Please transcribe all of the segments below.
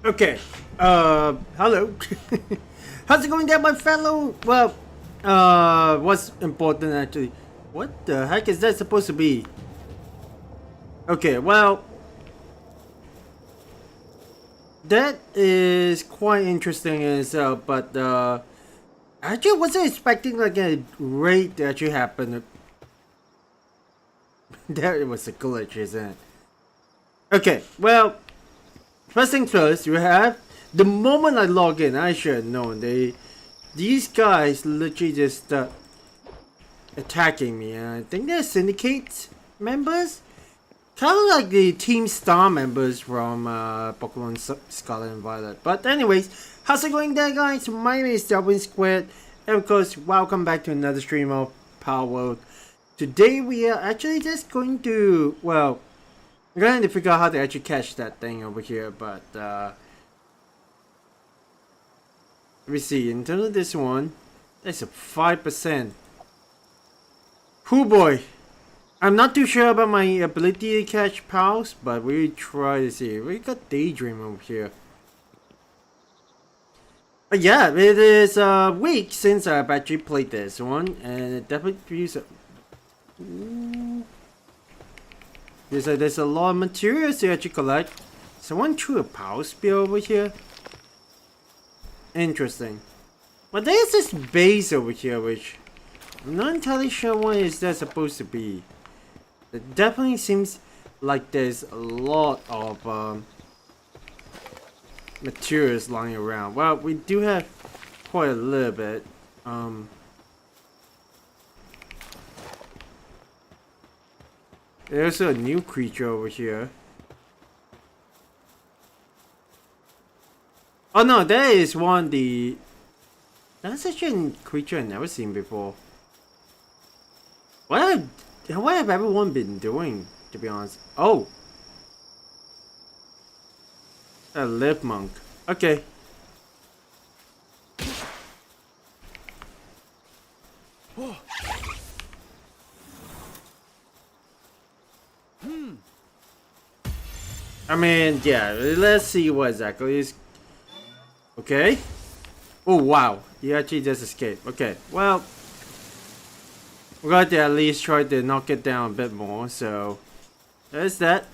Okay. Hello. How's it going there, my fellow? Well, what's important actually? What the heck is that supposed to be? Okay, well, that is quite interesting in itself, but I actually wasn't expecting like a raid to actually happen. There it was a glitch, isn't it? Okay, well, first things first, you have the moment I log in, I should have known these guys literally just attacking me. I think they're syndicate members, kind of like the Team Star members from Pokemon Scarlet and Violet. But anyways, how's it going there, guys? My name is W.O.B, and of course, welcome back to another stream of PalWorld. Today we are actually just going to, well, I'm going to figure out how to actually catch that thing over here, but let me see. In terms of this one, that's a 5%. Hoo boy! I'm not too sure about my ability to catch pals, but we try to see. We got Daydream over here. But yeah, it is a week since I've actually played this one, and it definitely feels. There's a lot of materials to actually collect. Someone threw a power spear over here. Interesting. But there's this base over here, which I'm not entirely sure what is that supposed to be. It definitely seems like there's a lot of materials lying around. Well, we do have quite a little bit. There's a new creature over here. Oh no, that is one that's actually a creature I've never seen before. What have everyone been doing, to be honest? Oh! A lip monk. Okay. I mean, yeah, let's see what exactly is. Okay. Oh, wow. You actually just escaped. Okay, well, we're going to at least try to knock it down a bit more, so there's that.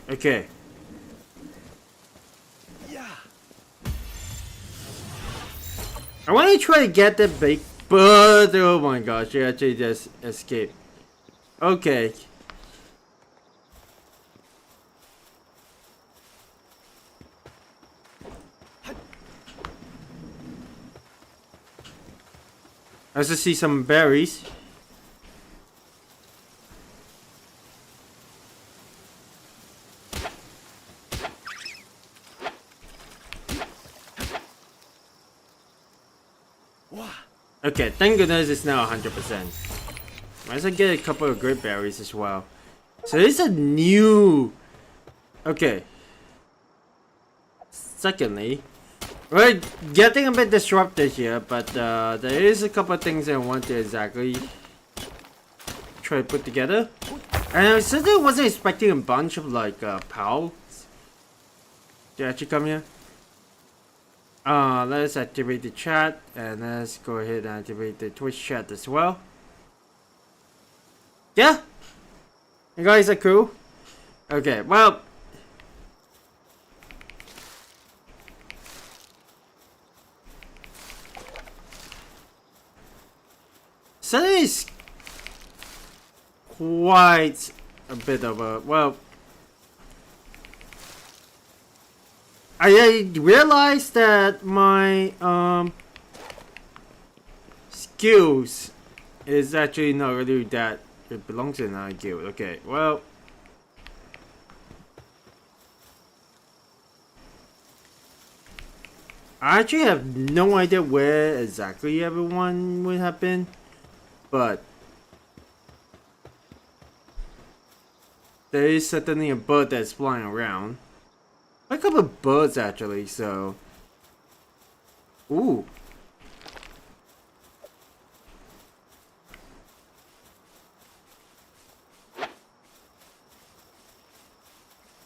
Okay. I want to try to get the big, but oh my gosh, you actually just escaped. Okay. I also see some berries. Okay, thank goodness it's now 100%. Might as well get a couple of great berries as well. So this is a new... Okay. Secondly, we're getting a bit disrupted here, but there is a couple of things I want to exactly try to put together. And I certainly wasn't expecting a bunch of like pals to actually come here. Let's activate the chat, and let's go ahead and activate the Twitch chat as well. Yeah, you guys are cool. Okay, well, so this is quite a bit of a, well, I realized that my skills is actually not really that it belongs in our guild. Okay, well, I actually have no idea where exactly everyone would have been, but there is certainly a bird that's flying around. A couple of birds actually, so. Ooh.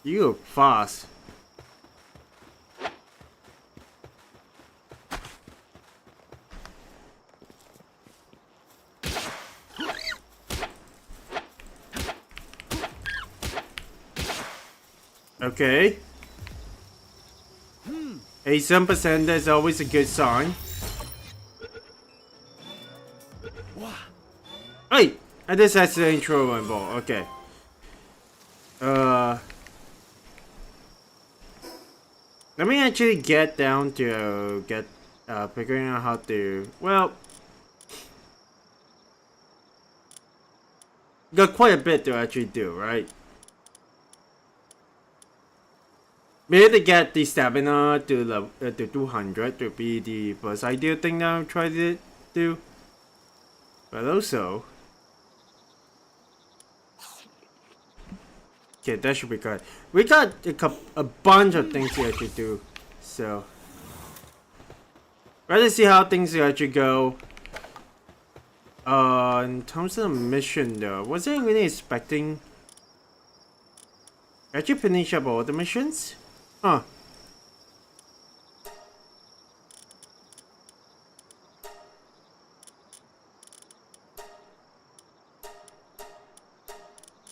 You're fast. Okay. 87% is always a good sign. Hey! I just accidentally threw my ball. Okay. Let me actually get down to figuring out how to. Well, got quite a bit to actually do, right? Maybe to get the stamina to level to 200 would be the first ideal thing that I'm trying to do. But also, okay, that should be good. We got a bunch of things to actually do, so let's see how things actually go. In terms of the mission though, wasn't really expecting actually finish up all the missions. Huh.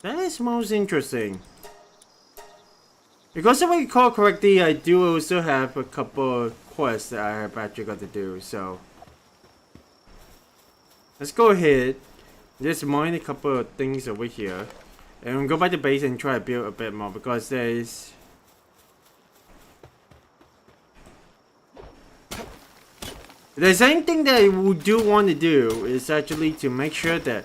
That is most interesting. Because if I recall correctly, I do also have a couple of quests that I have actually got to do, so. Let's go ahead. Just mine a couple of things over here. And go back to base and try to build a bit more because there is. If there's anything that we do want to do is actually to make sure that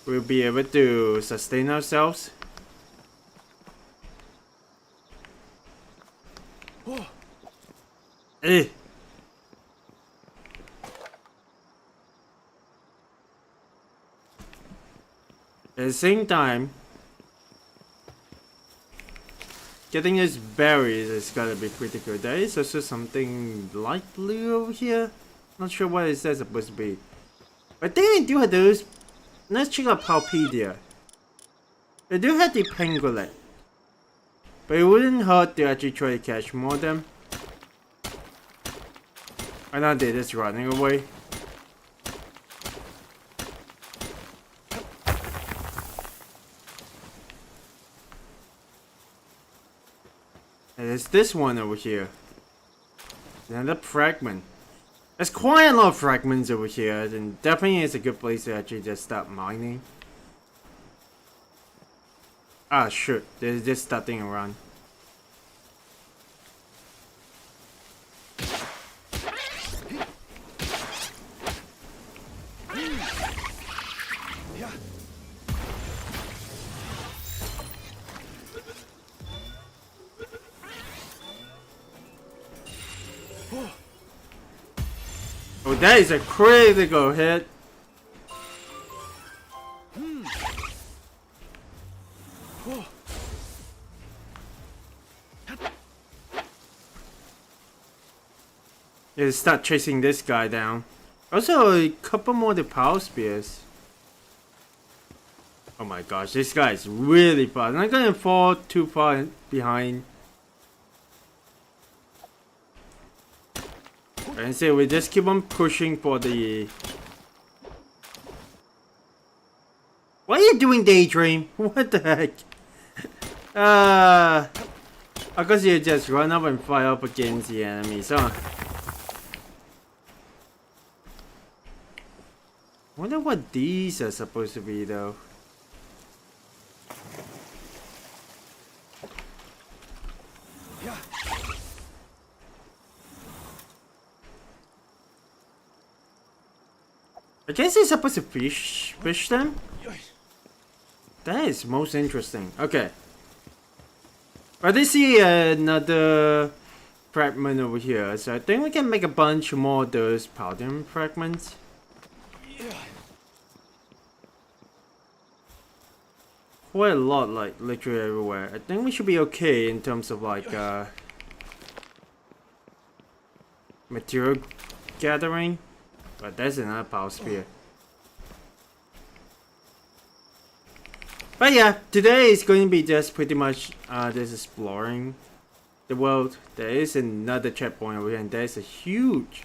we'll be able to sustain ourselves. Eh. At the same time, getting these berries is gotta be pretty good. There is also something light blue over here. Not sure what it says supposed to be. But I think I do have those. Let's check out Palpedia. I do have the pangolin. But it wouldn't hurt to actually try to catch more of them. I know they're just running away. And there's this one over here. Another fragment. There's quite a lot of fragments over here, and definitely is a good place to actually just start mining. Ah, shoot. They're just starting around. Oh, that is a critical hit. Yeah, start chasing this guy down. Also, a couple more of the power spears. Oh my gosh, this guy is really fast. I'm not gonna fall too far behind. And so we just keep on pushing for the. What are you doing, Daydream? What the heck? I guess you just run up and fire up against the enemies, huh? Wonder what these are supposed to be, though. I guess he's supposed to fish them? That is most interesting. Okay. I did see another fragment over here, so I think we can make a bunch more of those powder fragments. quite a lot, like literally everywhere. I think we should be okay in terms of like material gathering. But there's another power sphere. But yeah, today is going to be just pretty much just exploring the world. There is another checkpoint over here, and there's a huge,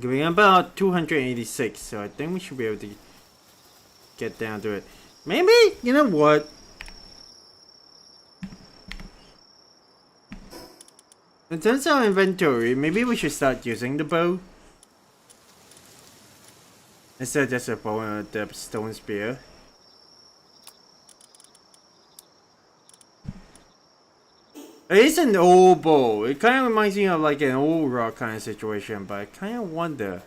giving about 286. So I think we should be able to get down to it. Maybe, you know what? In terms of inventory, maybe we should start using the bow instead of just a bow and the stone spear. It is an old bow. It kind of reminds me of like an old rock kind of situation, but I kind of wonder.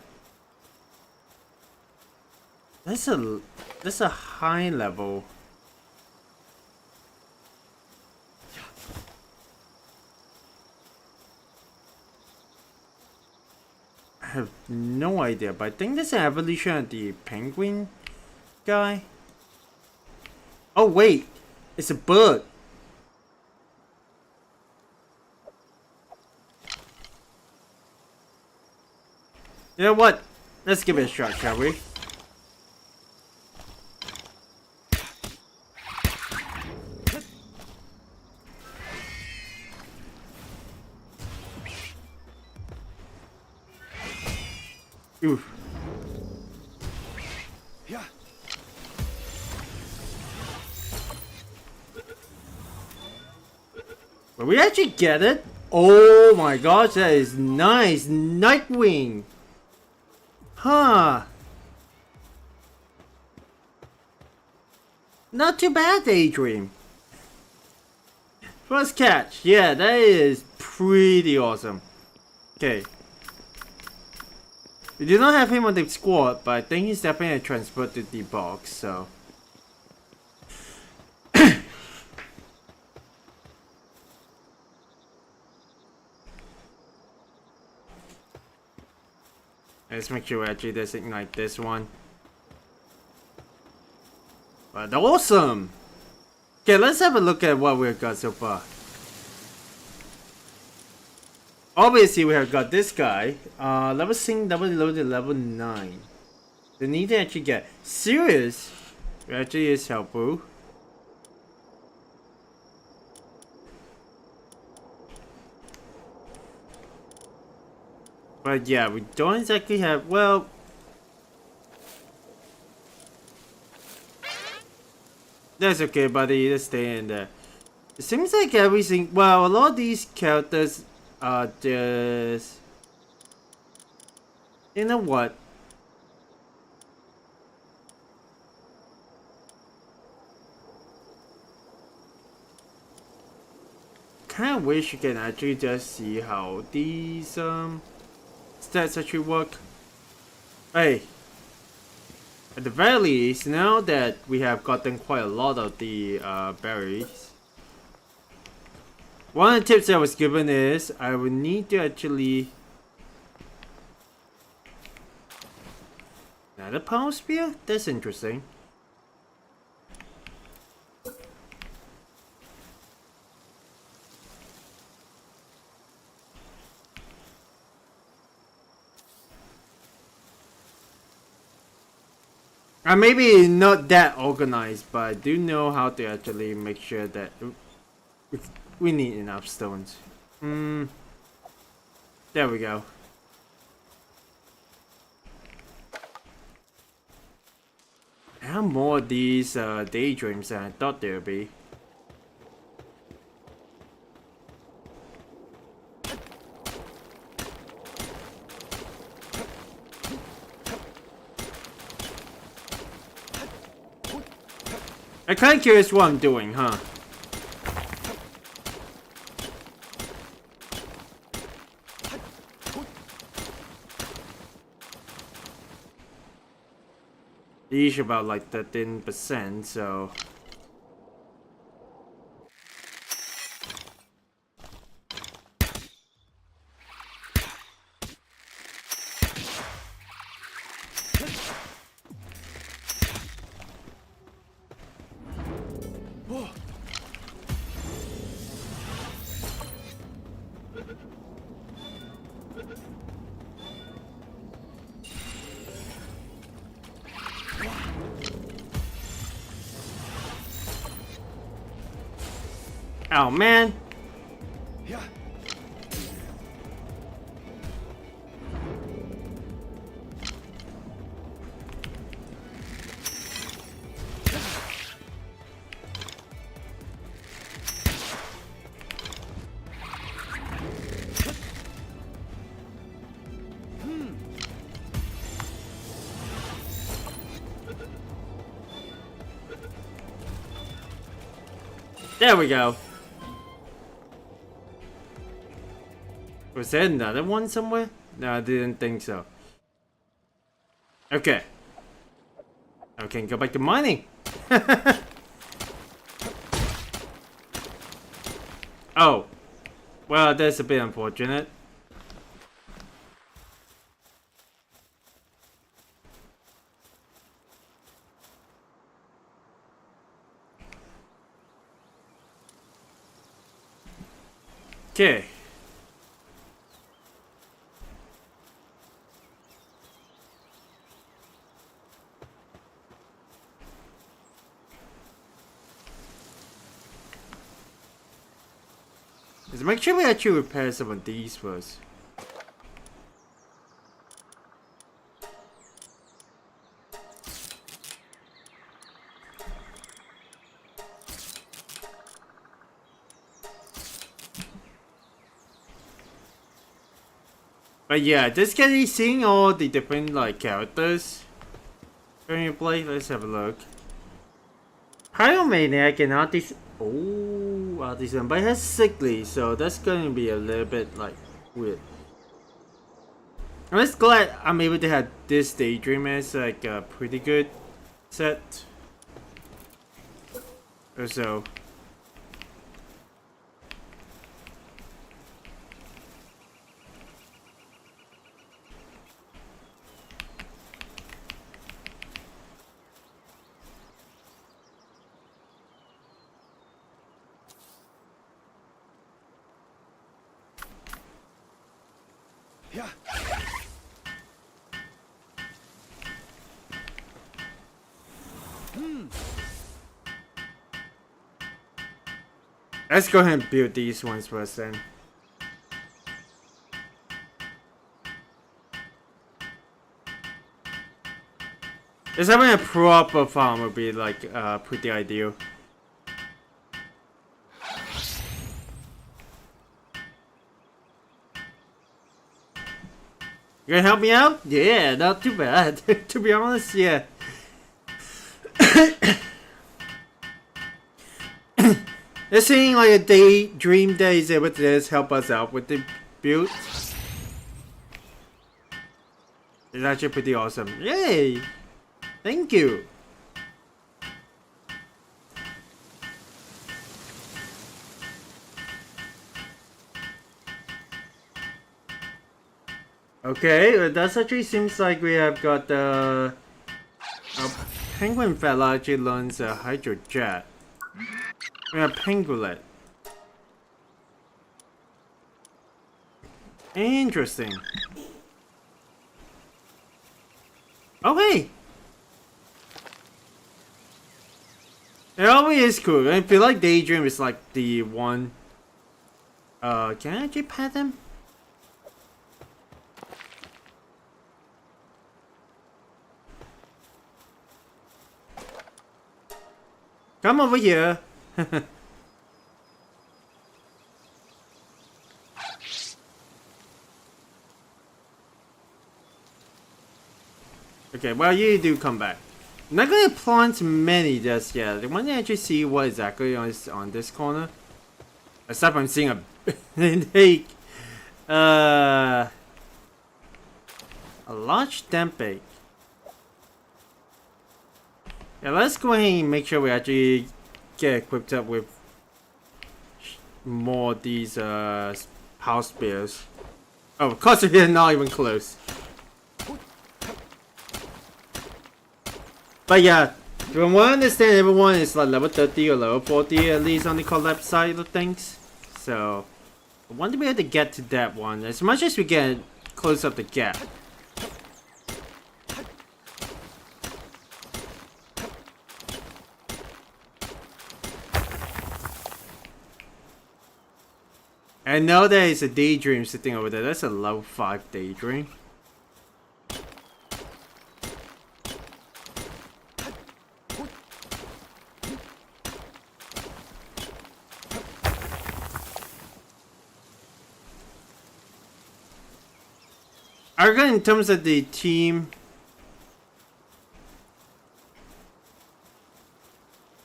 That's a high level. I have no idea, but I think that's an evolution of the penguin guy. Oh wait, it's a bird. You know what? Let's give it a shot, shall we? Oof. Yeah. Will we actually get it? Oh my gosh, that is nice. Nightwing. Huh. Not too bad, Daydream. First catch. Yeah, that is pretty awesome. Okay. We do not have him on the squad, but I think he's definitely a transport to the box, so. Let's make sure we actually just ignite this one. But awesome! Okay, let's have a look at what we've got so far. Obviously, we have got this guy. Level sync, double loaded, level 9. The need to actually get serious. It actually is helpful. But yeah, we don't exactly have, well... That's okay, buddy. Let's stay in there. It seems like everything... Well, a lot of these characters are just... You know what? Kinda wish you can actually just see how these, stats actually work. Hey, at the very least, now that we have gotten quite a lot of the berries, one of the tips I was given is I would need to actually another power spear. That's interesting. I'm maybe not that organized, but I do know how to actually make sure that we need enough stones. There we go. I have more of these daydreams than I thought there would be. I'm kind of curious what I'm doing, huh? Each about like 13%, so... Oh man. There we go. Was there another one somewhere? No, I didn't think so. Okay. Okay, go back to mining. Oh. Well, that's a bit unfortunate. Okay. Let's make sure we actually repair some of these first. But yeah, just getting seeing all the different like characters when you play. Let's have a look. Pyromaniac and Artisan. Oh, Artisan, but it has sickly, so that's going to be a little bit like weird. I'm just glad I'm able to have this Daydream as like a pretty good set. Or so. Yeah. Let's go ahead and build these ones first then. Just having a proper farm would be like pretty ideal. You gonna help me out? Yeah, not too bad. To be honest, yeah. This seeing like a Daydream Day is able to just help us out with the build. It's actually pretty awesome. Yay! Thank you. Okay, that actually seems like we have got a penguin fella actually learns a hydrojet. We have pengulet. Interesting. Okay. It always is cool. I feel like Daydream is like the one. Can I actually pet him? Come over here. Okay, well, you do come back. I'm not gonna plant many just yet. I want to actually see what exactly is on this corner. Aside from seeing a lake. A large Dempake. Yeah, let's go ahead and make sure we actually get equipped up with more of these house spears. Oh, of course we're not even close. But yeah, from what I understand, everyone is like level 30 or level 40 at least on the collab side of things. So, I want to be able to get to that one as much as we can close up the gap. I know there is a daydream sitting over there. That's a level 5 daydream. I reckon in terms of the team,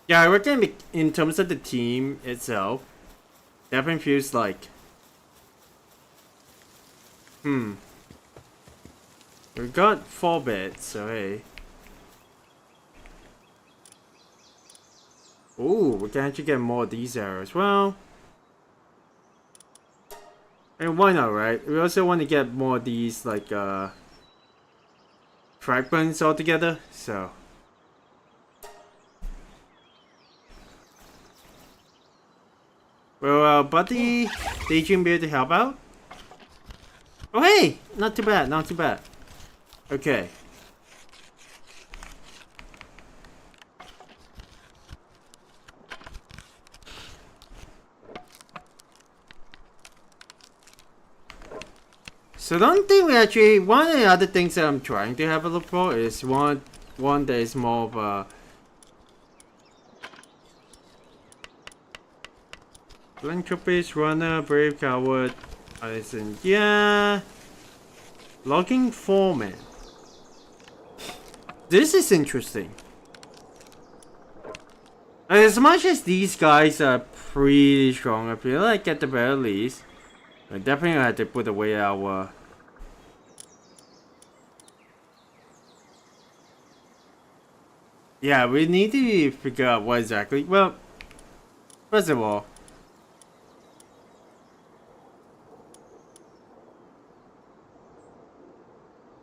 yeah, I reckon in terms of the team itself, definitely feels like, we got 4 bits, so hey. Ooh, we can actually get more of these arrows. Well, and why not, right? We also want to get more of these, like, fragments altogether, so. Well, buddy, Daydream be able to help out? Oh, hey! Not too bad, not too bad. Okay. So the only thing we actually, one of the other things that I'm trying to have a look for is one that is more of a philanthropist, runner, brave, coward, listen, yeah, logging foreman. This is interesting. As much as these guys are pretty strong, I feel like at the very least, I definitely have to put away our. Yeah, we need to figure out what exactly. Well, first of all,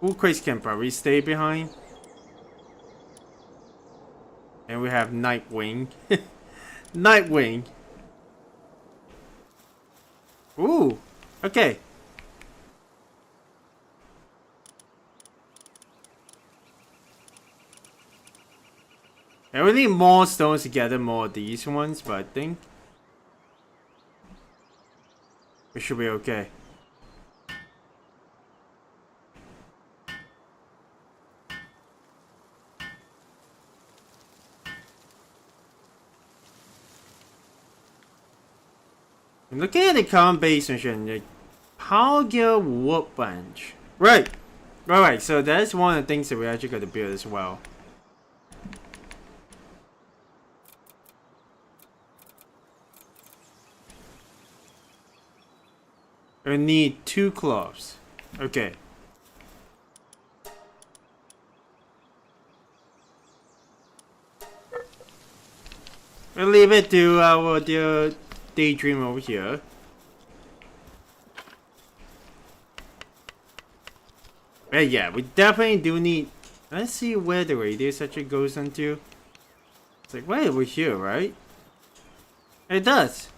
Ulquist can probably stay behind. And we have Nightwing. Nightwing. Ooh, okay. And we need more stones to gather more of these ones, but I think we should be okay. I'm looking at the current base mission, the PalWorld workbench. Right. Right, so that's one of the things that we actually got to build as well. We need 2 cloves. Okay. We'll leave it to our dear Daydream over here. But yeah, we definitely do need. Let's see where the radius actually goes into. It's like right over here, right? It does.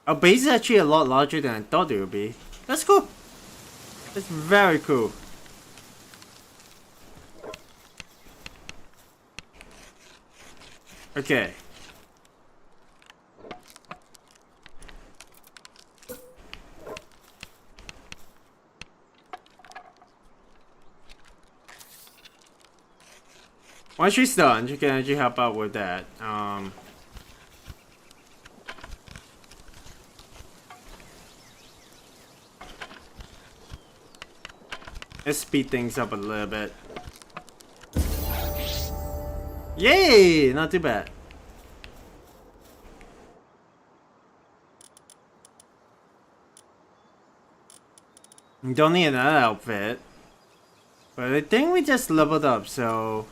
Our base is actually a lot larger than I thought it would be. That's cool. That's very cool. Okay. Once she's done, she can actually help out with that. Let's speed things up a little bit. Yay! Not too bad. Don't need another outfit. But I think we just leveled up, so.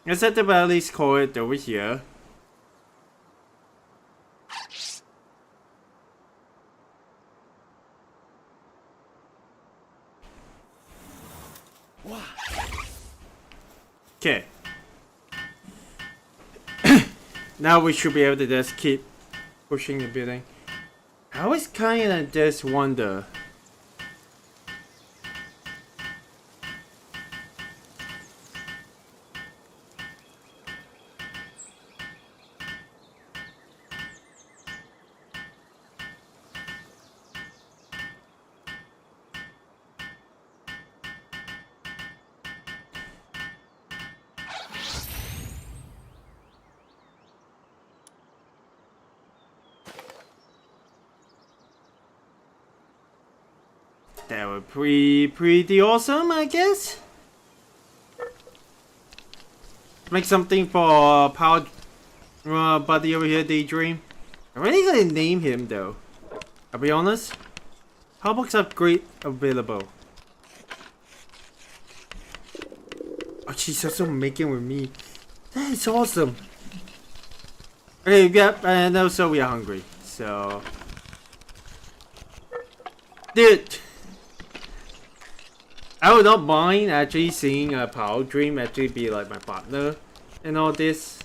Let's at the very least call it over here. Okay. Now we should be able to just keep pushing the building. I always kind of just wonder. That would be pretty awesome, I guess. Make something for Power buddy over here, Daydream. I'm really gonna name him though. I'll be honest. Powerbox upgrade available. Oh, she's also making with me. That is awesome. Okay, yep, and also we are hungry, so. Dude, I would not mind actually seeing a Power Dream actually be like my partner in all this.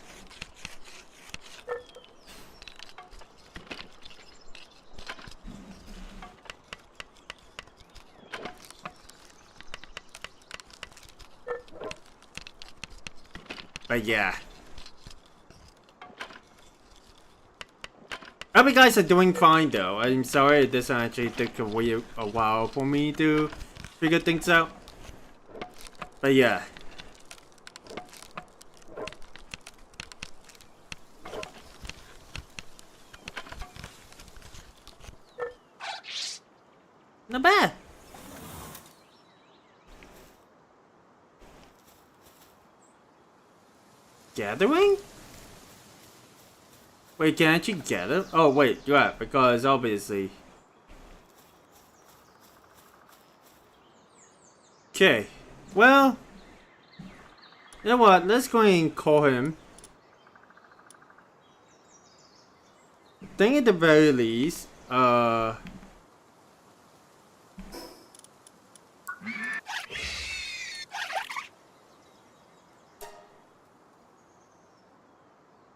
But yeah. I hope you guys are doing fine though. I'm sorry it doesn't actually take a while for me to figure things out. But yeah. Not bad. Gathering? Wait, can I actually gather? Oh wait, yeah, because obviously. Okay, well, you know what? Let's go and call him. I think at the very least,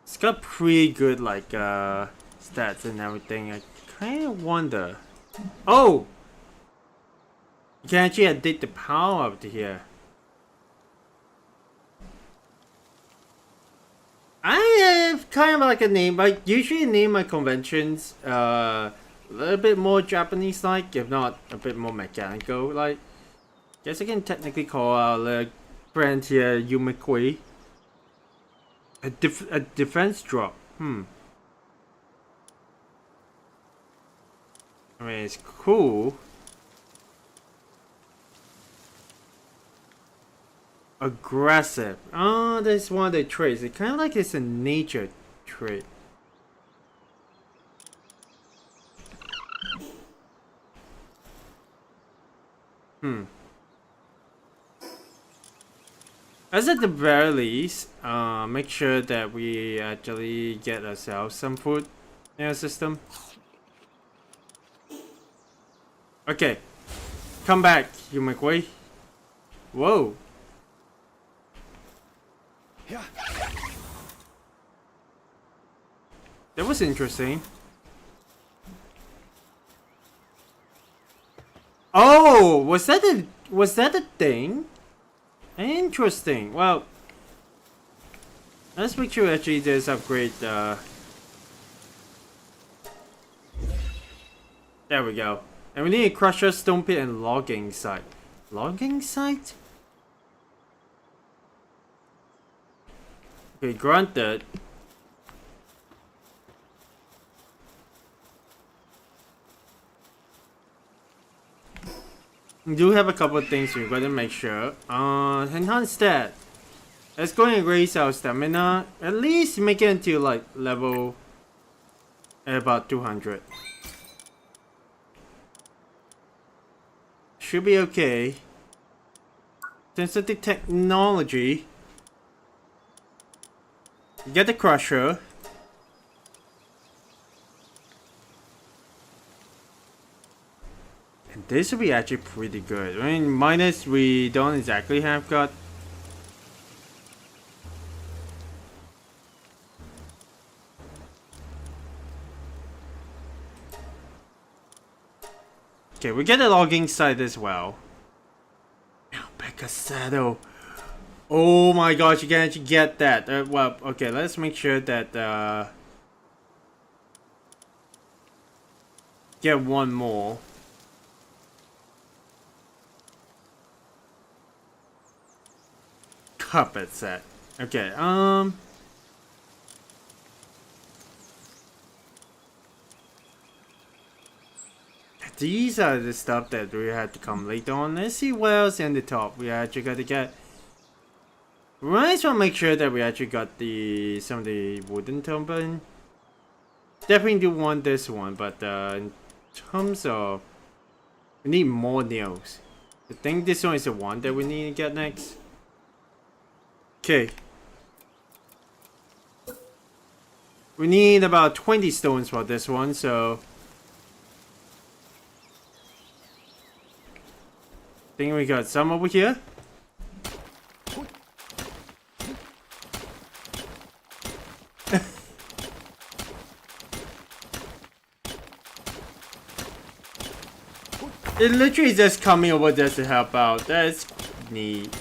it's got pretty good like stats and everything. I kind of wonder. Oh, you can actually edit the power up to here. I have kind of like a name. I usually name my conventions a little bit more Japanese like, if not a bit more mechanical like. Guess I can technically call our brand here Yumakui. A defense drop. I mean, it's cool. Aggressive. Oh, that's one of the traits. It kind of like it's a nature trait. As at the very least, make sure that we actually get ourselves some food in our system. Okay, come back, you make way. Whoa. That was interesting. Oh, was that a thing? Interesting. Well, let's make sure actually there's upgrade. There we go. And we need a crusher, stone pit, and logging site. Logging site? Okay, granted. We do have a couple of things we've got to make sure. Enhance that. Let's go and raise our stamina. At least make it into like level at about 200. Should be okay. Sensitive technology. Get the crusher. And this will be actually pretty good. I mean, minus we don't exactly have got. Okay, we get a logging site as well. Alpaca saddle. Oh my gosh, you can actually get that. Well, okay, let's make sure that get one more. Carpet set. Okay, these are the stuff that we have to come later on. Let's see what else in the top we actually got to get. We might as well make sure that we actually got the some of the wooden turbine. Definitely do want this one, but in terms of, we need more nails. I think this one is the one that we need to get next. Okay. We need about 20 stones for this one, so I think we got some over here. It literally is just coming over just to help out. That's neat.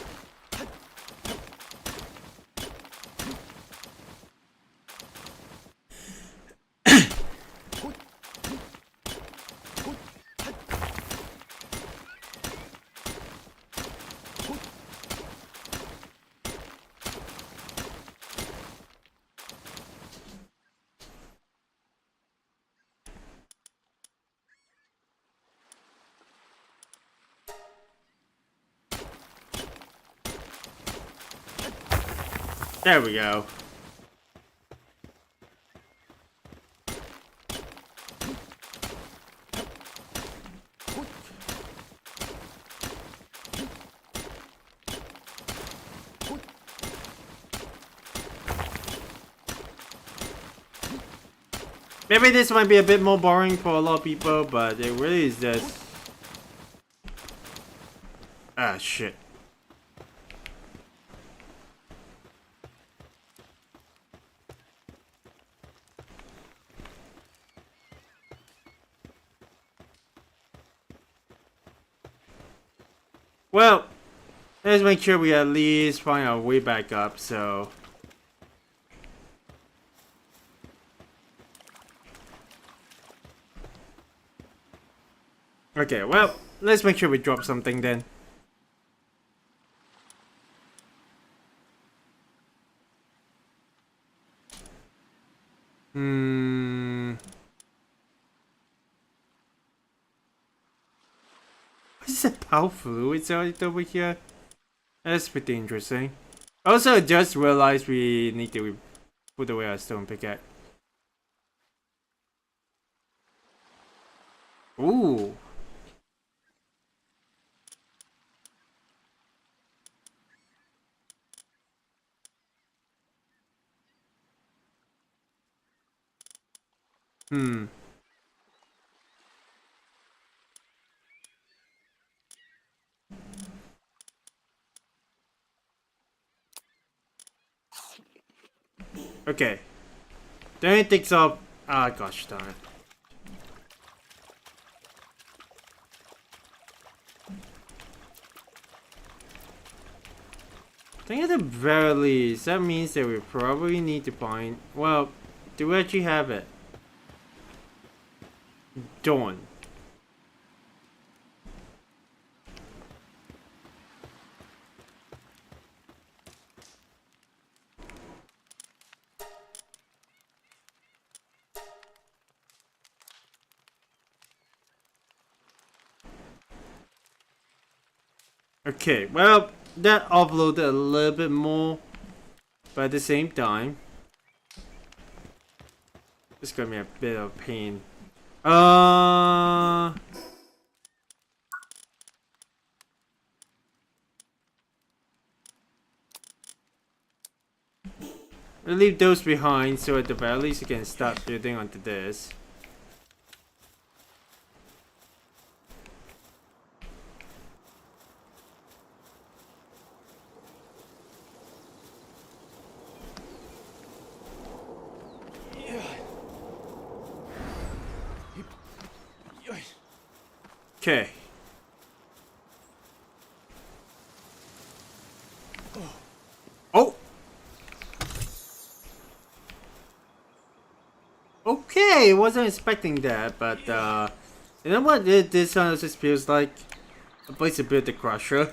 There we go. Maybe this might be a bit more boring for a lot of people, but it really is just... Ah, shit. Well, let's make sure we at least find our way back up, so... Okay, well, let's make sure we drop something then. What is that power fluid right over here? That's pretty interesting. Also, I just realized we need to put away our stone pickaxe. Ooh. Okay. Then it takes up. Ah, gosh darn it. I think at the very least, that means that we probably need to find. Well, do we actually have it? Dawn. Okay, well, that offloaded a little bit more, but at the same time, it's gonna be a bit of pain. We'll leave those behind, so at the very least you can start building onto this. Okay. Oh! Okay, wasn't expecting that, but you know what this one just feels like? A place to build the crusher.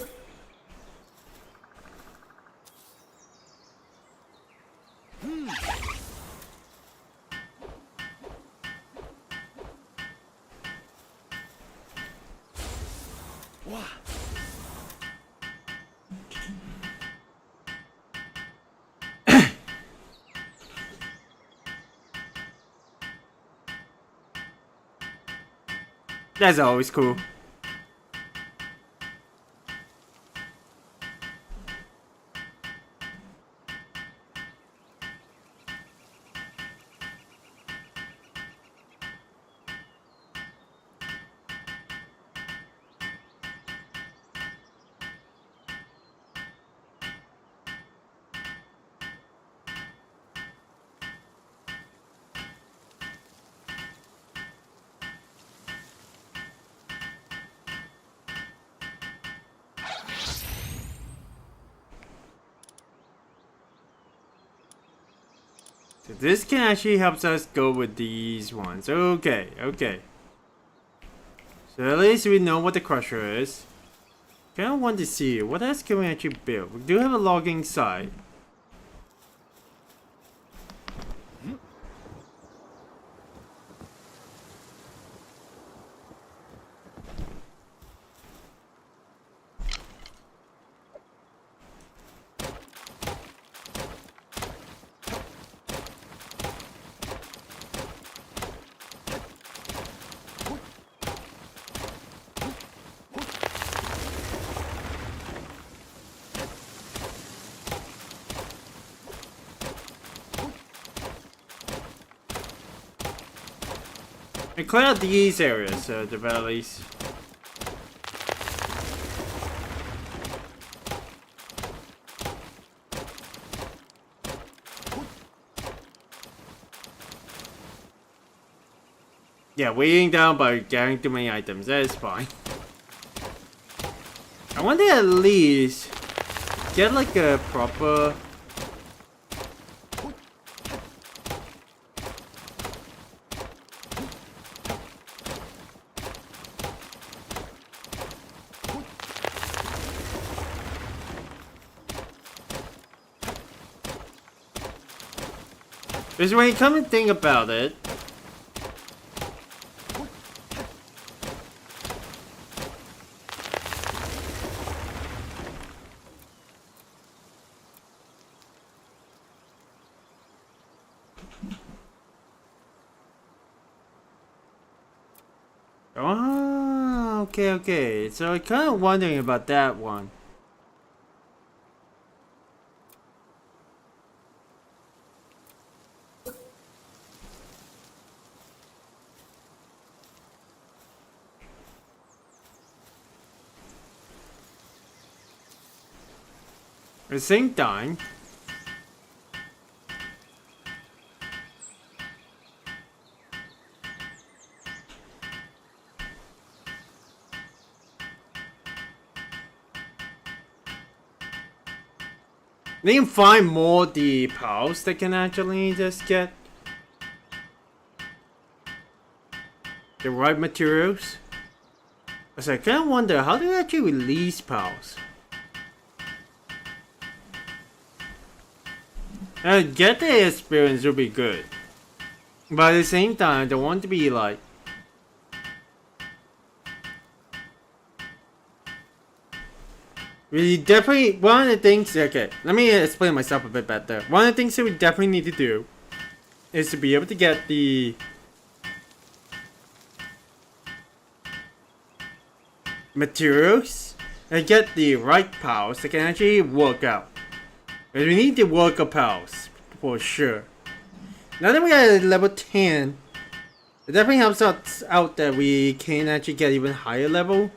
That's always cool. So this can actually help us go with these ones. Okay, okay. So at least we know what the crusher is. Kind of want to see what else can we actually build. We do have a logging site. And clear out these areas, the very least. Yeah, weighing down by getting too many items, that is fine. I want to at least get like a proper... Because when you come and think about it, oh, okay, okay. So I'm kind of wondering about that one. At the same time, they can find more the pals that can actually just get the right materials. So I kind of wonder, how do you actually release pals? Get the experience will be good. But at the same time, I don't want to be like... We definitely... One of the things... Okay, let me explain myself a bit better. One of the things that we definitely need to do is to be able to get the... materials and get the right pals that can actually work out. Because we need the worker pals for sure. Now that we are at level 10, it definitely helps us out that we can actually get even higher level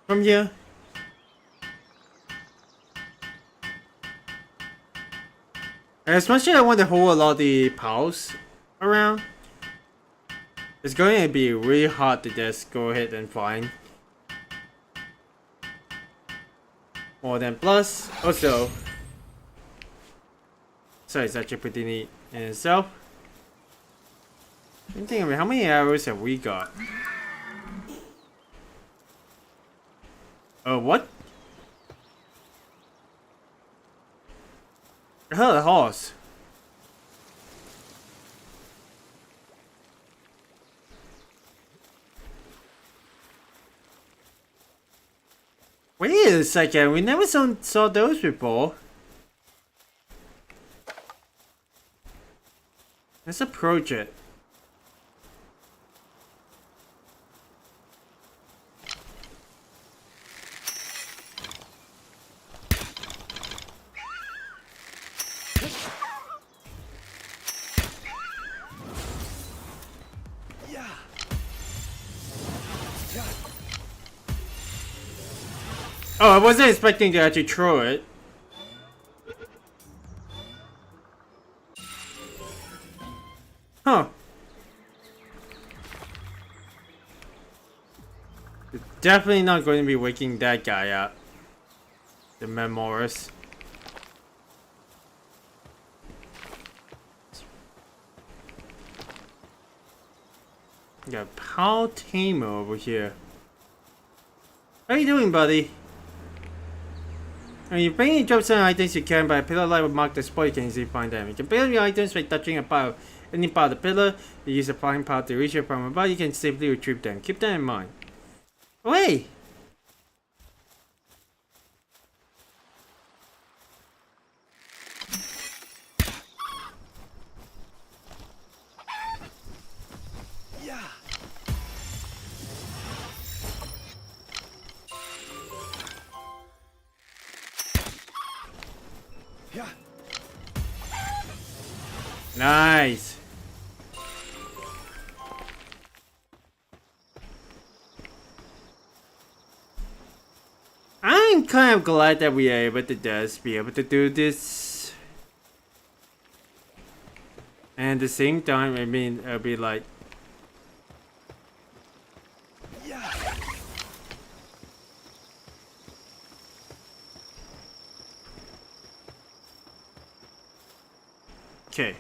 from here. And especially I want to hold a lot of the pals around. It's going to be really hard to just go ahead and find more than plus. Also, so it's actually pretty neat in itself. I'm thinking, how many arrows have we got? What? I heard a horse. Wait a second, we never saw those before. Let's approach it. Oh, I wasn't expecting to actually throw it. Huh. Definitely not going to be waking that guy up. The Memoris. Got Pal Tamer over here. How you doing, buddy? When you bring in drop certain items you can by a pillar light will mark the spot you can easily find them. You can build your items by touching a part of any part of the pillar. You use a flying part to reach it from above, you can safely retrieve them. Keep that in mind. Wait! Nice. I'm kind of glad that we are able to just be able to do this. And at the same time, I mean, it'll be like... Okay.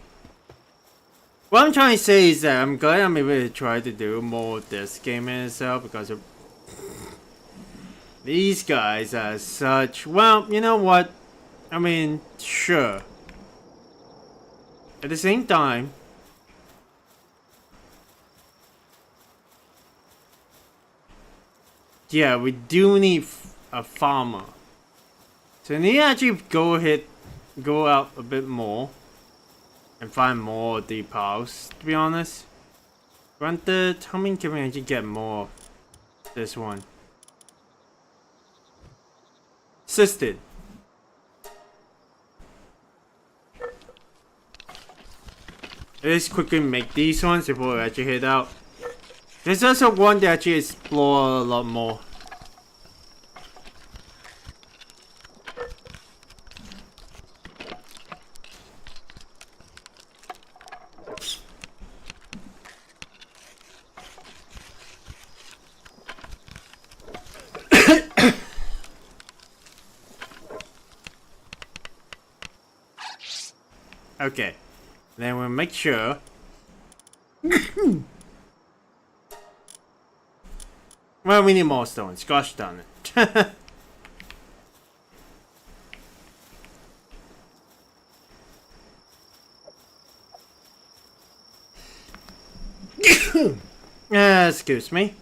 What I'm trying to say is that I'm glad I'm able to try to do more of this game in itself because of these guys are such... Well, you know what? I mean, sure. At the same time... Yeah, we do need a farmer. So we need to actually go out a bit more. And find more of the pals, to be honest. Granted, how many can we actually get more of this one? Assisted. Let's quickly make these ones before we actually head out. There's also one that actually explore a lot more. Okay, then we'll make sure. Well, we need more stones. Gosh darn it. Excuse me.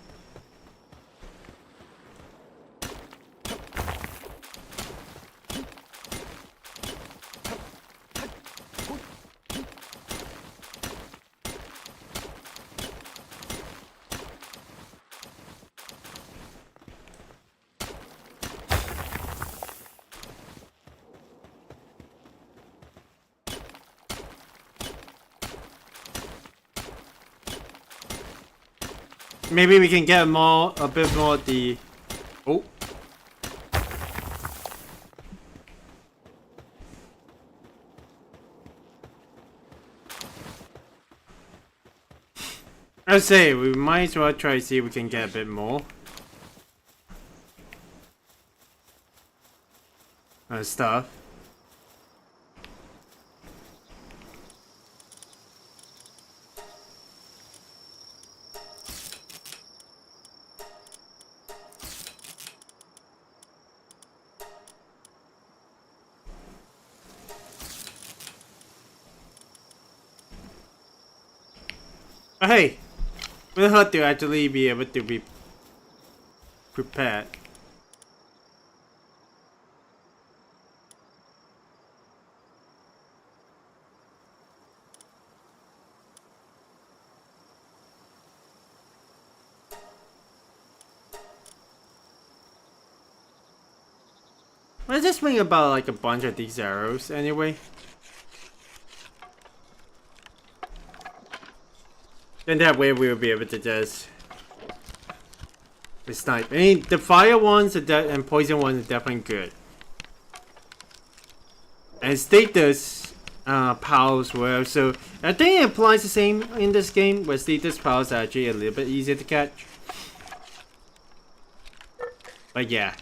Maybe we can get a bit more of the... Oh. I'd say we might as well try to see if we can get a bit more. Stuff. Hey, we'll have to actually be able to be prepared. Let's just make about like a bunch of these arrows anyway. Then that way we'll be able to just snipe. I mean, the fire ones and poison ones are definitely good. And status powers well, so I think it applies the same in this game, where status powers are actually a little bit easier to catch. But yeah.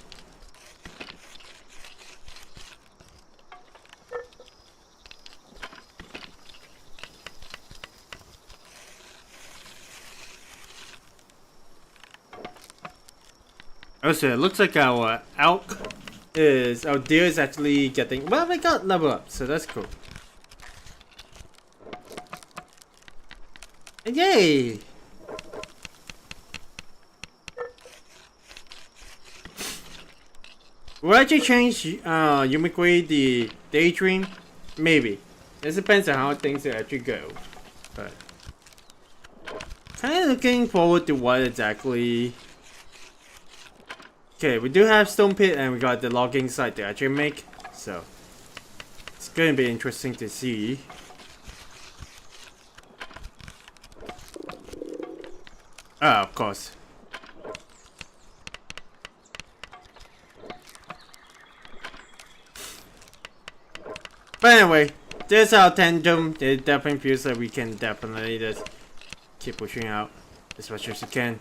Also, it looks like our deer is actually getting, well, they got level up, so that's cool. And yay! Will actually change Yumikwe the daydream? Maybe. It depends on how things actually go. But kind of looking forward to what exactly. Okay, we do have Stone Pit and we got the logging site to actually make. So it's gonna be interesting to see. Ah, of course. But anyway, there's our tandem. It definitely feels like we can definitely just keep pushing out as much as we can.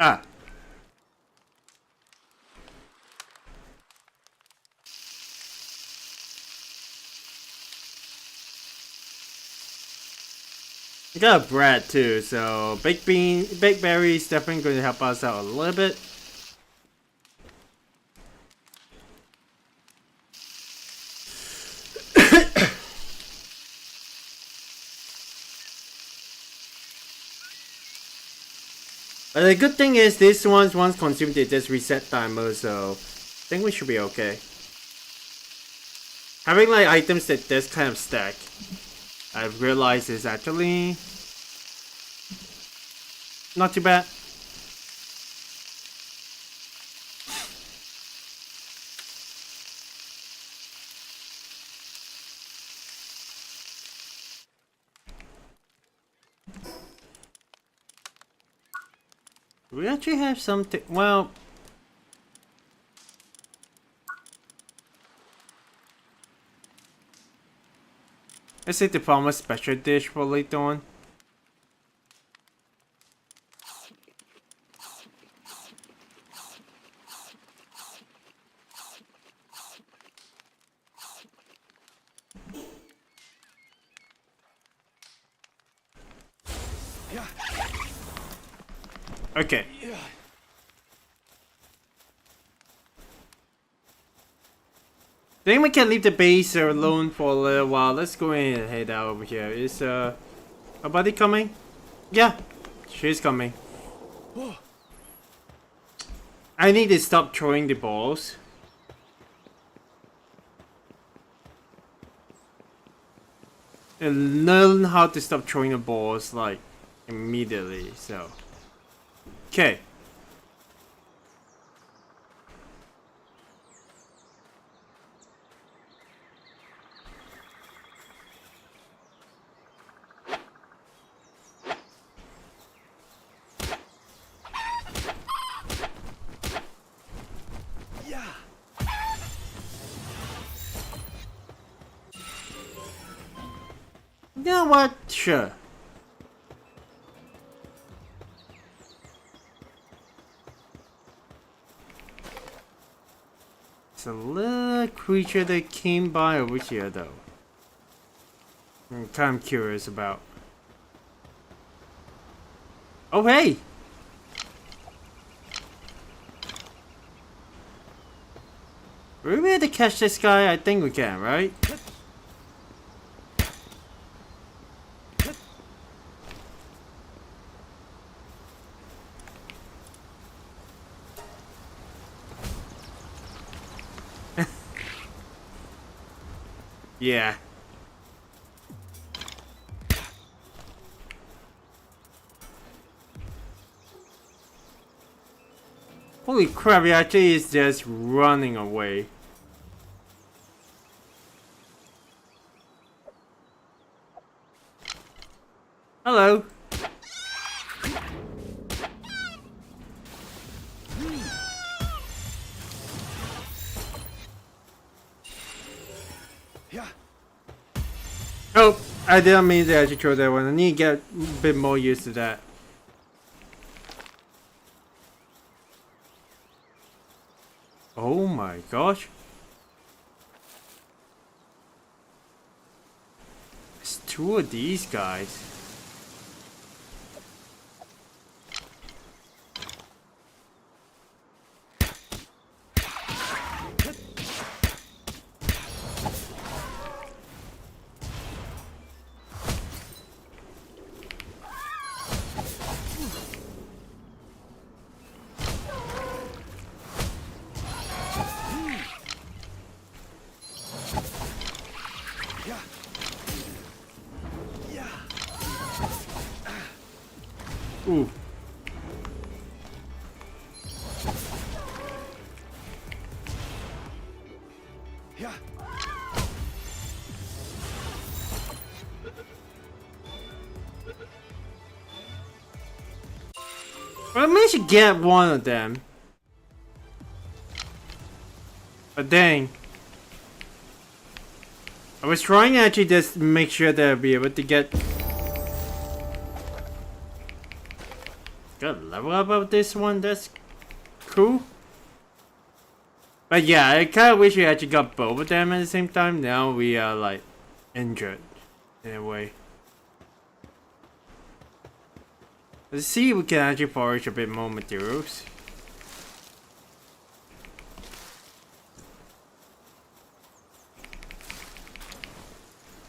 Ah. We got a bread too, so baked berry is definitely going to help us out a little bit. But the good thing is these ones once consumed they just reset timer, so I think we should be okay. Having like items that this kind of stack, I've realized is actually not too bad. We actually have something, well, let's say the farmer's special dish for later on. Okay. Then we can leave the base alone for a little while. Let's go in and head out over here. Is our buddy coming? Yeah, she's coming. I need to stop throwing the balls. And learn how to stop throwing the balls like immediately, so. Okay. You know what? Sure. It's a little creature that came by over here, though. I'm kind of curious about. Oh, hey! Will we be able to catch this guy? I think we can, right? Yeah. Holy crap, he actually is just running away. Hello. Oh, I didn't mean to actually throw that one. I need to get a bit more used to that. Oh my gosh. It's two of these guys. Ooh. Well, I managed to get one of them. But dang. I was trying to actually just make sure that I'll be able to get... Got a level up of this one, that's cool. But yeah, I kinda wish we actually got both of them at the same time. Now we are like injured in a way. Let's see if we can actually forage a bit more materials.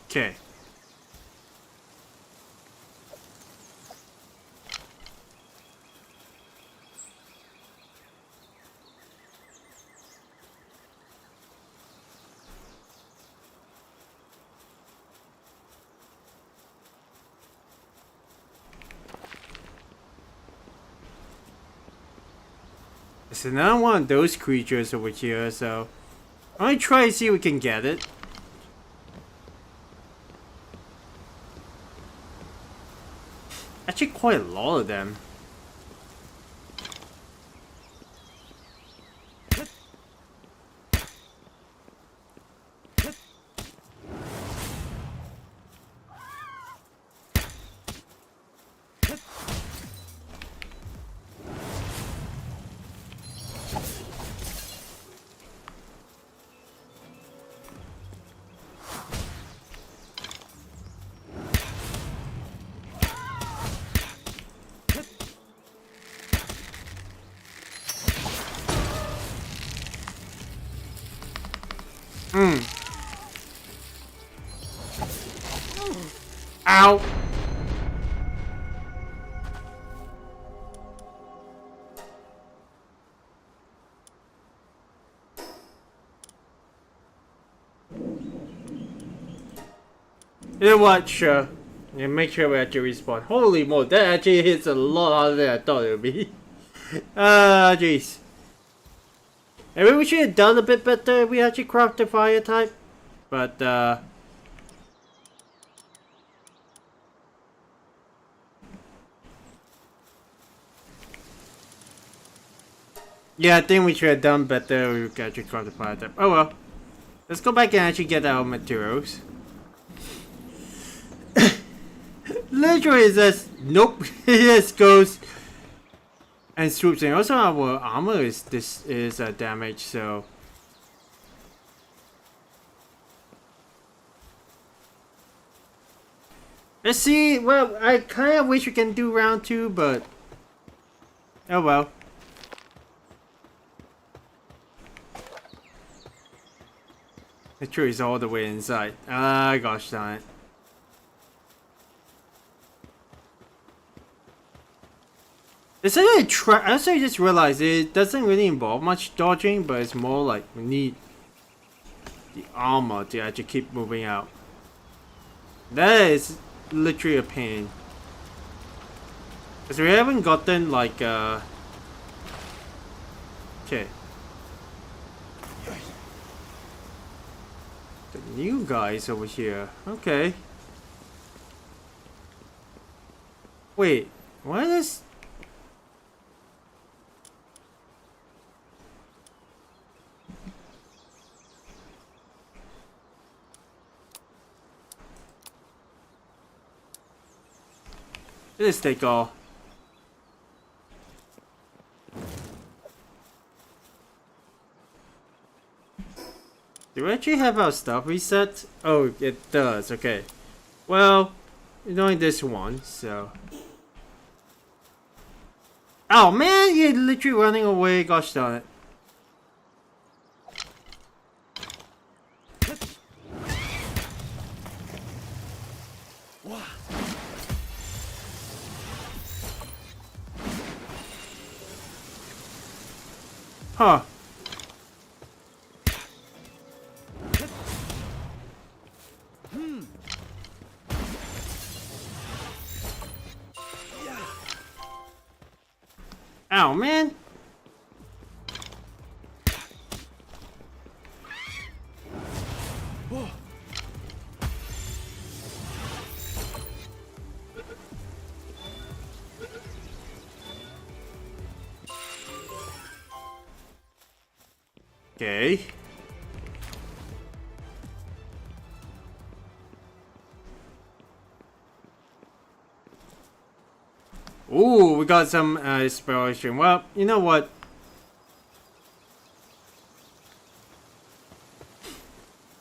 Okay. There's another one of those creatures over here, so I'm gonna try to see if we can get it. Actually, quite a lot of them. Ow! You know what? Sure. Yeah, make sure we actually respawn. Holy moly, that actually hits a lot harder than I thought it would be. Jeez. Maybe we should have done a bit better if we actually crafted the fire type. But, yeah, I think we should have done better if we actually crafted the fire type. Oh well. Let's go back and actually get our materials. Literally just, nope, it just goes and swoops in. Also our armor is damaged, so let's see. Well, I kind of wish we can do round 2, but oh well. The tree is all the way inside. Ah, gosh darn it. It's a I also just realized it doesn't really involve much dodging, but it's more like we need the armor to actually keep moving out. That is literally a pain. Because we haven't gotten like Okay. The new guys over here. Okay. Wait, why does... Let's take all. Do we actually have our stuff reset? Oh, it does. Okay. Well, we're doing this one, so... Oh man, you're literally running away. Gosh darn it. Huh. Ow, man. Okay. Ooh, we got some inspiration. Well, you know what?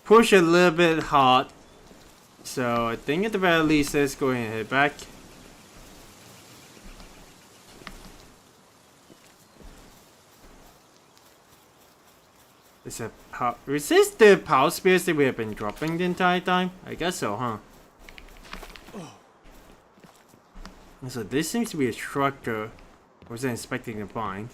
Push a little bit hard. So I think at the very least, let's go ahead and head back. Is this the power spears that we have been dropping the entire time? I guess so, huh? So this seems to be a structure I wasn't expecting to find.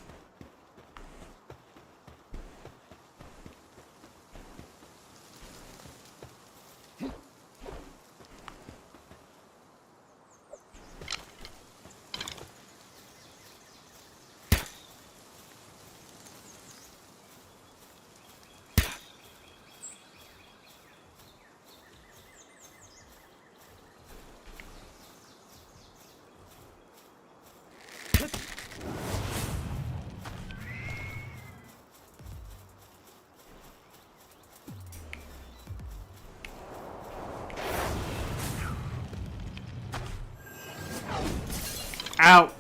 Ow!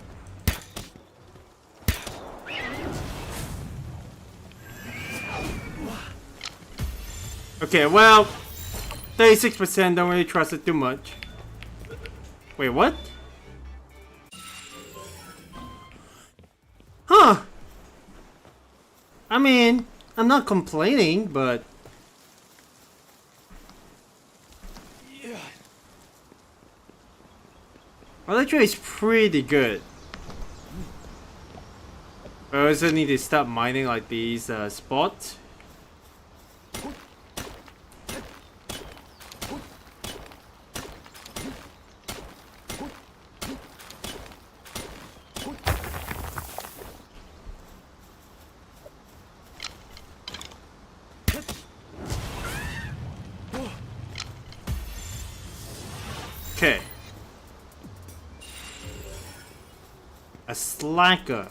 Okay, well, 36%, don't really trust it too much. Wait, what? Huh! I mean, I'm not complaining, but... Well, actually, it's pretty good. But I also need to start mining like these spots. Okay. A slacker.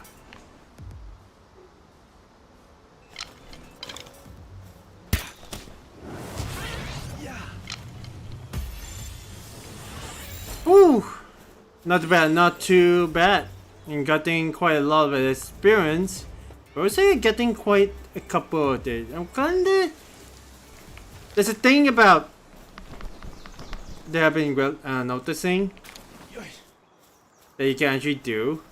Ooh, not bad, not too bad. I'm getting quite a lot of experience. But also getting quite a couple of it. I'm kinda... There's a thing about that I've been noticing that you can actually do.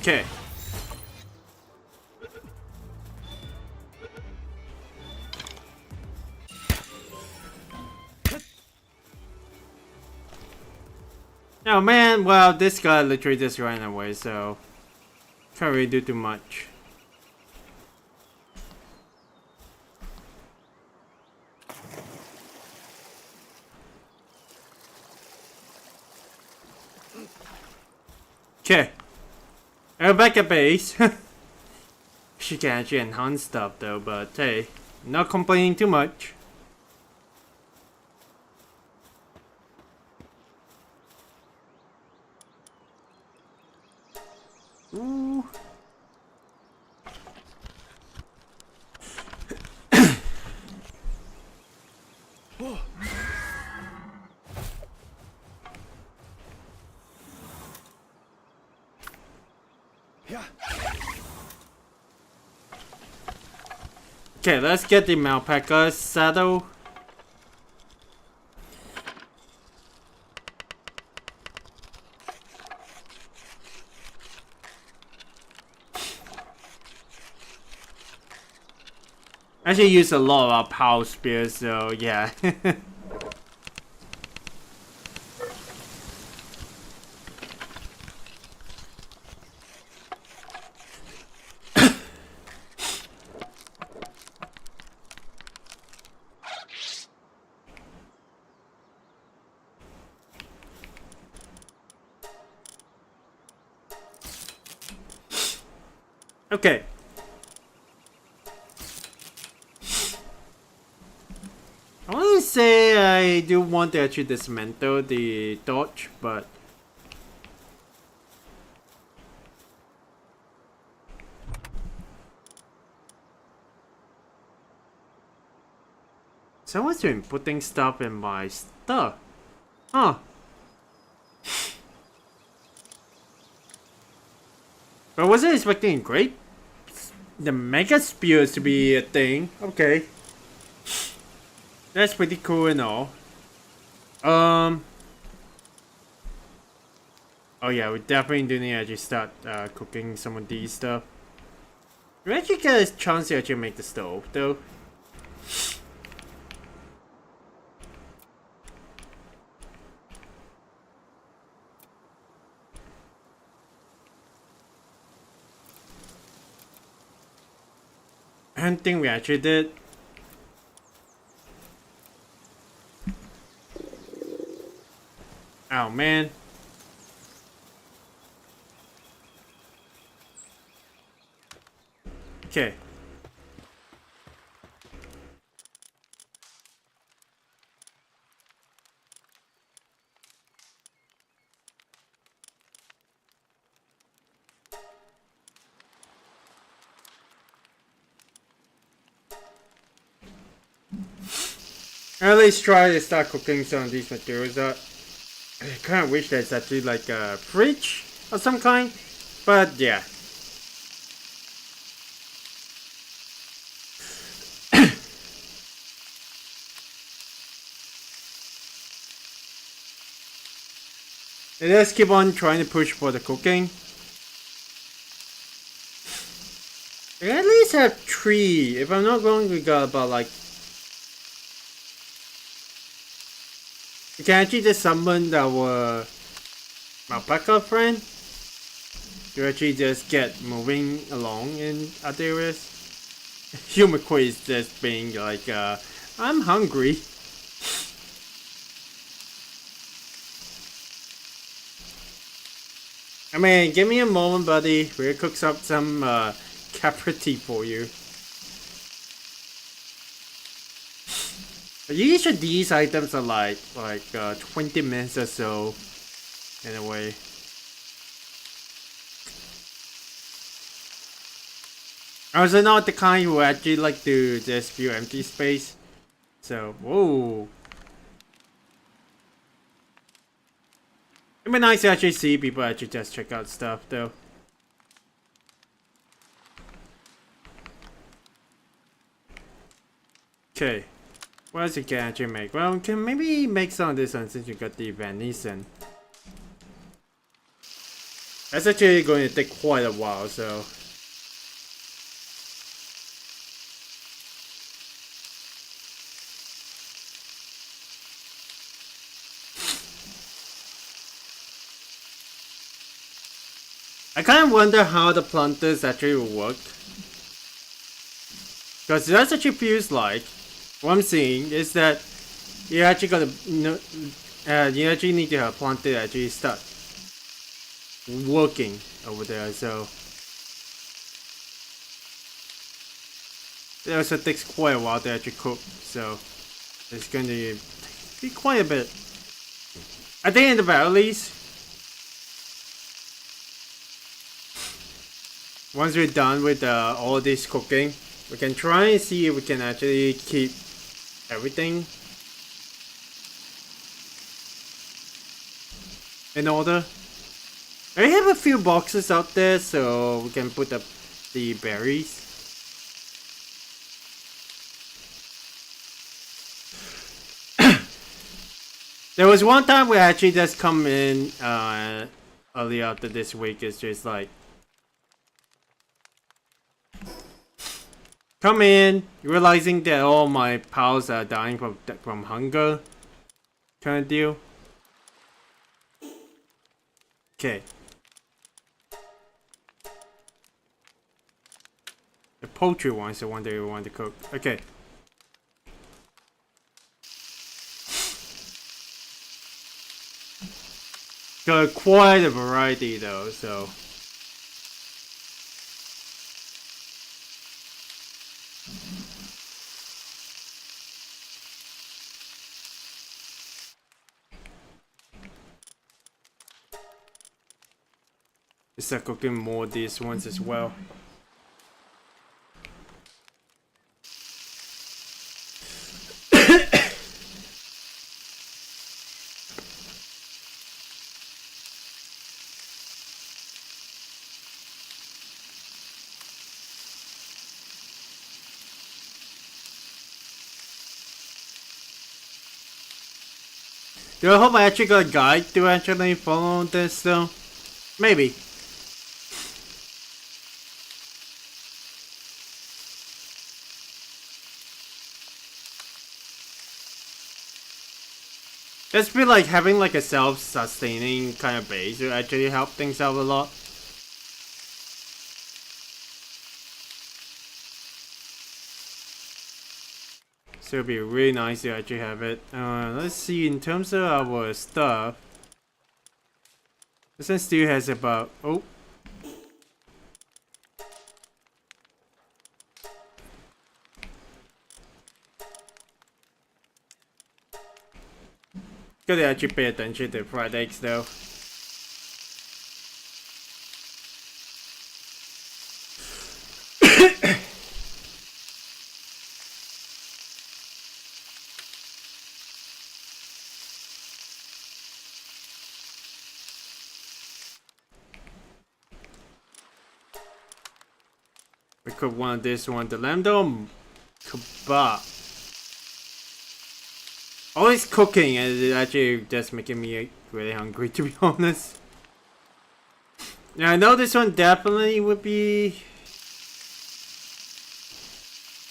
Okay. Oh man, well, this guy literally just ran away, so can't really do too much. Okay, we're back at base. She can actually enhance stuff though, but hey, not complaining too much. Ooh. Okay, let's get the alpaca saddle. Actually use a lot of our power spears, so yeah. Okay. I want to say I do want to actually dismantle the torch, but someone's been putting stuff in my stuff. Huh. But I wasn't expecting great the mega spears to be a thing. Okay. That's pretty cool and all. Oh yeah, we definitely do need to actually start cooking some of these stuff. We actually get a chance to actually make the stove though. I don't think we actually did. Oh man. Okay. At least try to start cooking some of these materials up. I kind of wish there's actually like a fridge of some kind, but yeah. Let's keep on trying to push for the cooking. I at least have 3. If I'm not wrong, we got about like. We can actually just summon our alpaca friend to actually just get moving along in other areas. Yumiko is just being like, I'm hungry. I mean, give me a moment, buddy. We'll cook up some capri for you. Usually these items are like 20 minutes or so in a way. I was not the kind who actually like to just view empty space. So, whoa. It'd be nice to actually see people actually just check out stuff though. Okay. What else you can actually make? Well, we can maybe make some of this one since you got the venison. That's actually going to take quite a while, so. I kind of wonder how the planters actually will work. Because that's actually feels like, what I'm seeing is that you actually gotta, you actually need to have a planter actually start working over there, so. It also takes quite a while to actually cook, so it's going to be quite a bit. I think in the very least, once we're done with all this cooking, we can try and see if we can actually keep everything in order. I have a few boxes out there, so we can put up the berries. There was one time we actually just come in early after this week. It's just like come in, realizing that all my pals are dying from hunger, kind of deal. Okay. The poultry one is the one that we want to cook. Okay. Got quite a variety though, so. Start cooking more of these ones as well. Do I hope I actually got a guide to actually follow this though? Maybe. It's feel like having like a self-sustaining kind of base will actually help things out a lot. So it'd be really nice to actually have it. Let's see, in terms of our stuff, this one still has about, oh. Gotta actually pay attention to fried eggs though. We could want this one, the lamb kebab. Always cooking and it actually just making me really hungry, to be honest. Now I know this one definitely would be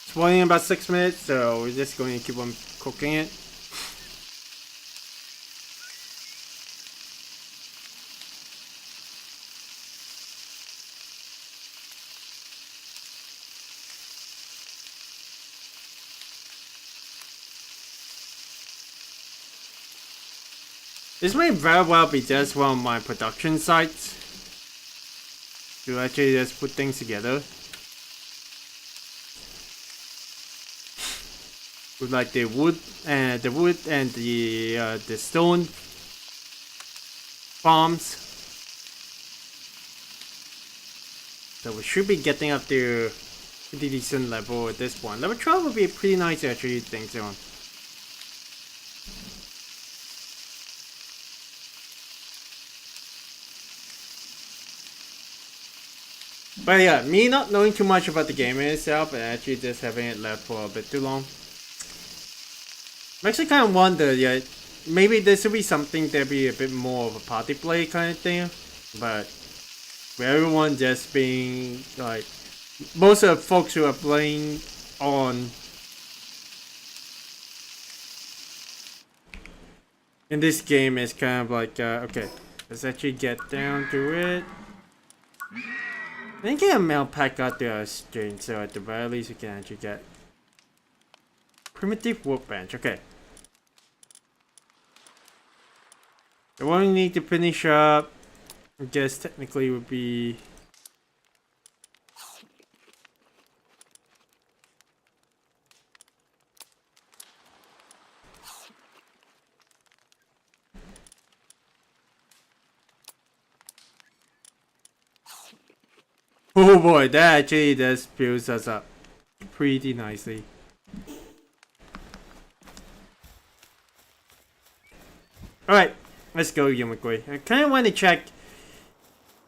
spoiling in about 6 minutes, so we're just going to keep on cooking it. This may very well be just one of my production sites to actually just put things together. With like the wood and the stone farms. So we should be getting up to a pretty decent level at this point. Level 12 would be pretty nice to actually think on. But yeah, me not knowing too much about the game itself and actually just having it left for a bit too long. I'm actually kind of wonder, yeah, maybe this would be something that'd be a bit more of a party play kind of thing. But with everyone just being like, most of the folks who are playing on in this game is kind of like, okay, let's actually get down to it. I think a mail pack got the exchange, so at the very least we can actually get primitive workbench. Okay. The one we need to finish up, I guess technically would be oh boy, that actually does fills us up pretty nicely. Alright, let's go, Yumagui. I kinda want to check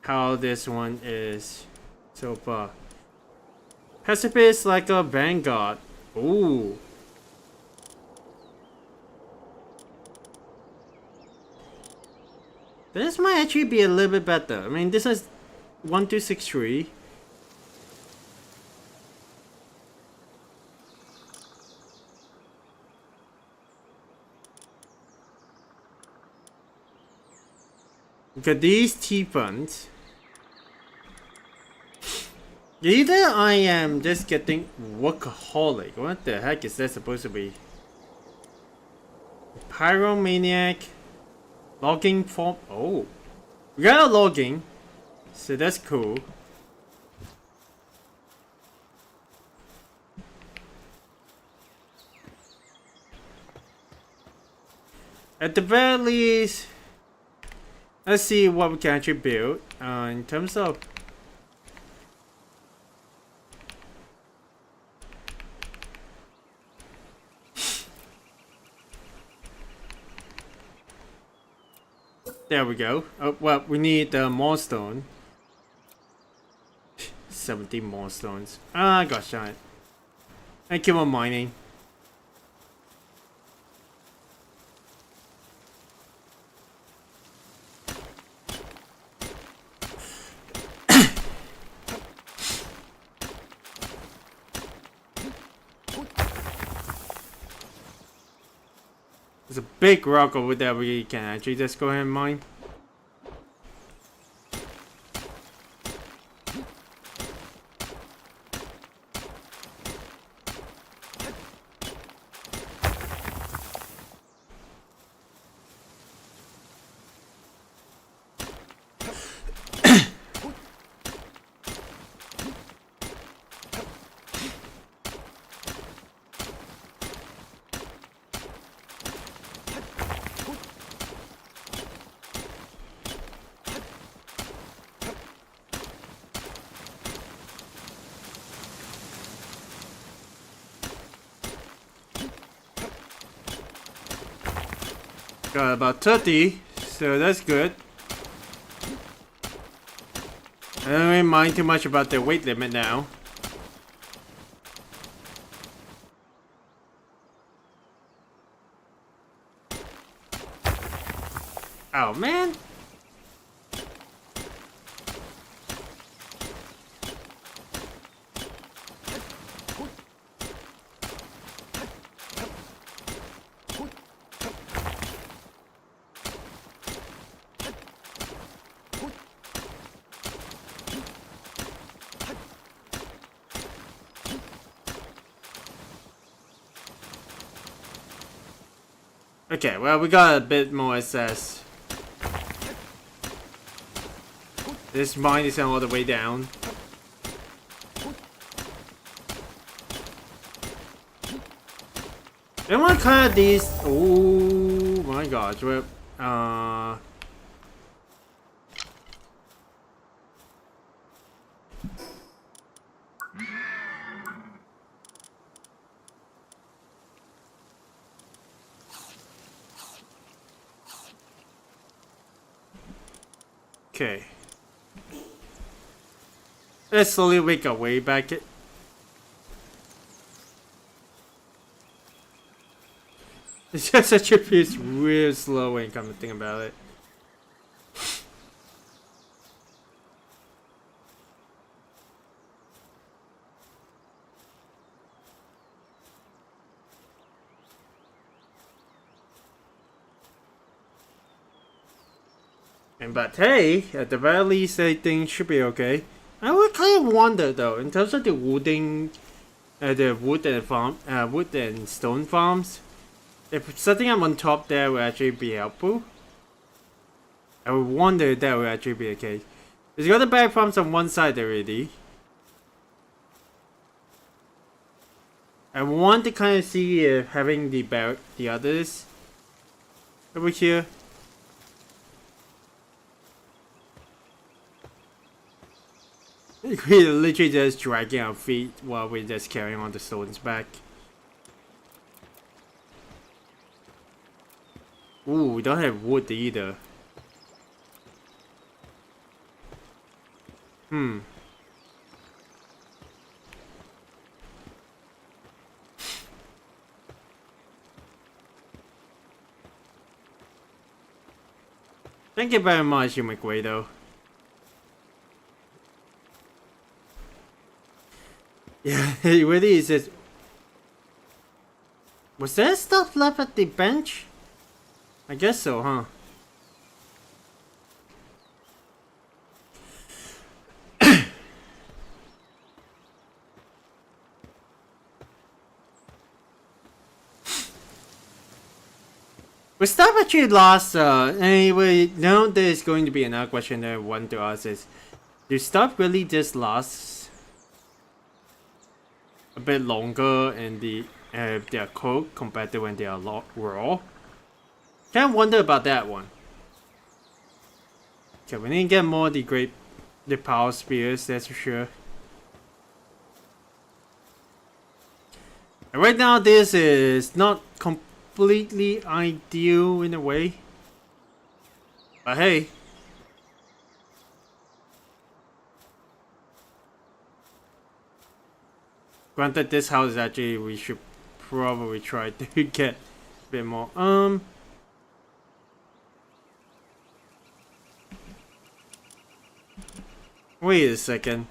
how this one is so far. Precipice like a vanguard. Ooh. This might actually be a little bit better. I mean, this is 1263. Got these T-funds. Either I am just getting workaholic. What the heck is that supposed to be? Pyromaniac. Logging form. Oh. We got a logging. So that's cool. At the very least, let's see what we can actually build. In terms of there we go. Oh, well, we need more stone. 17 more stones. Ah, gosh darn it. I keep on mining. There's a big rock over there we can actually just go ahead and mine. Got about 30, so that's good. I don't really mind too much about the weight limit now. Oh man. Okay, well, we got a bit more SS. This mine is all the way down. I want to cut these. Oh my gosh, well, okay. Let's slowly make our way back. It's just such a piece real slow when you come to think about it. But hey, at the very least, I think should be okay. I would kind of wonder though, in terms of the wooding, the wood and stone farms, if setting up on top there would actually be helpful. I would wonder if that would actually be the case. There's got the berry farms on one side already. I want to kind of see if having the others over here. We're literally just dragging our feet while we're just carrying on the stones back. Ooh, we don't have wood either. Thank you very much, you McGuado. Yeah, it really is just... Was there stuff left at the bench? I guess so, huh? We stop actually last, anyway, now there's going to be another question that I want to ask is, do stuff really just last a bit longer in their cooked compared to when they are raw? Can't wonder about that one. Okay, we need to get more of the power spears, that's for sure. And right now this is not completely ideal in a way, but hey, granted this house is actually, we should probably try to get a bit more. Wait a second.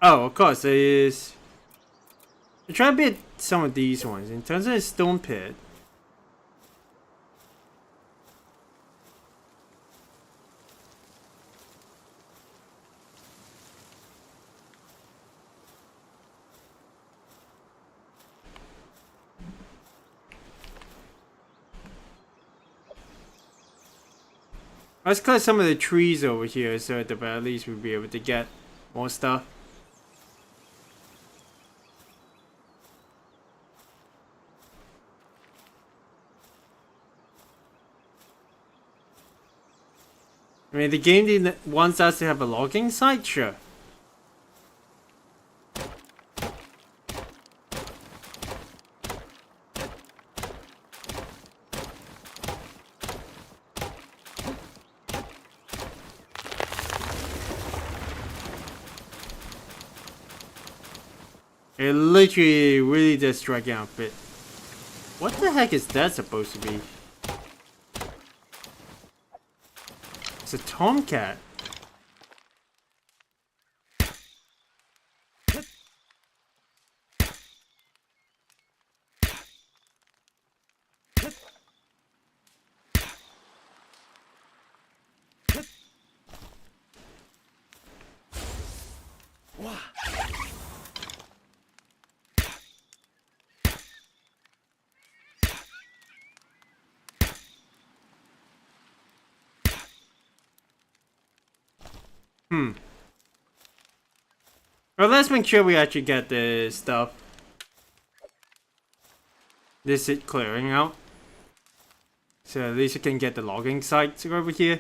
Oh, of course there is. I try to beat some of these ones. In terms of the stone pit, let's cut some of the trees over here so at the very least we'll be able to get more stuff. I mean, the game wants us to have a logging site, sure. It literally really just dragging out a bit. What the heck is that supposed to be? It's a tomcat. Well, let's make sure we actually get the stuff. This is clearing out. So at least we can get the logging sites over here.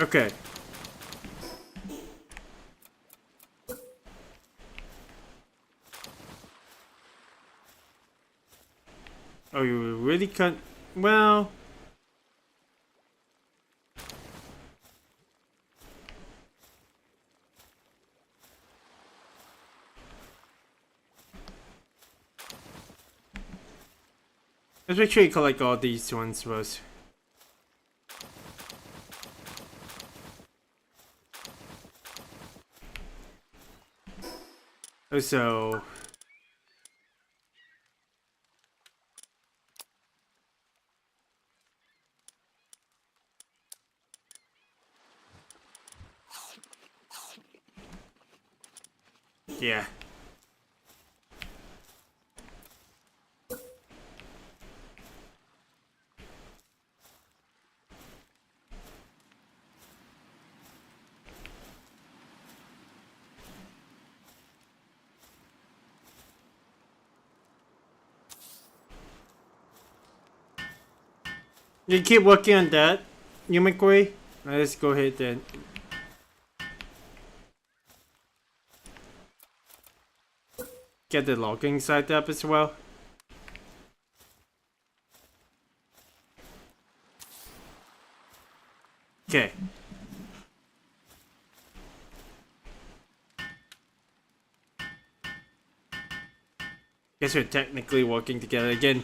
Okay. Oh, you really can't. Well. Let's make sure you collect all these ones first. So. Yeah. You keep working on that, Yumikoi. Let's go ahead and. Get the logging side up as well. Okay. Guess we're technically working together again.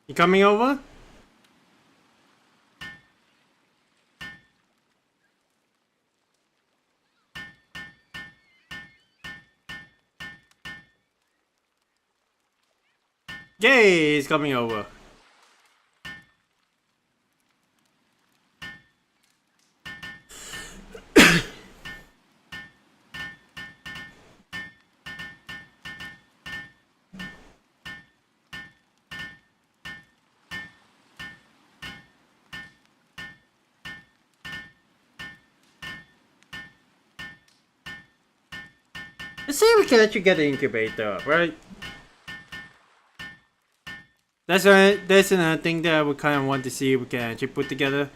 You coming over? Yay, he's coming over. Let's see if we can actually get the incubator up, right? That's another thing that I would kind of want to see if we can actually put together.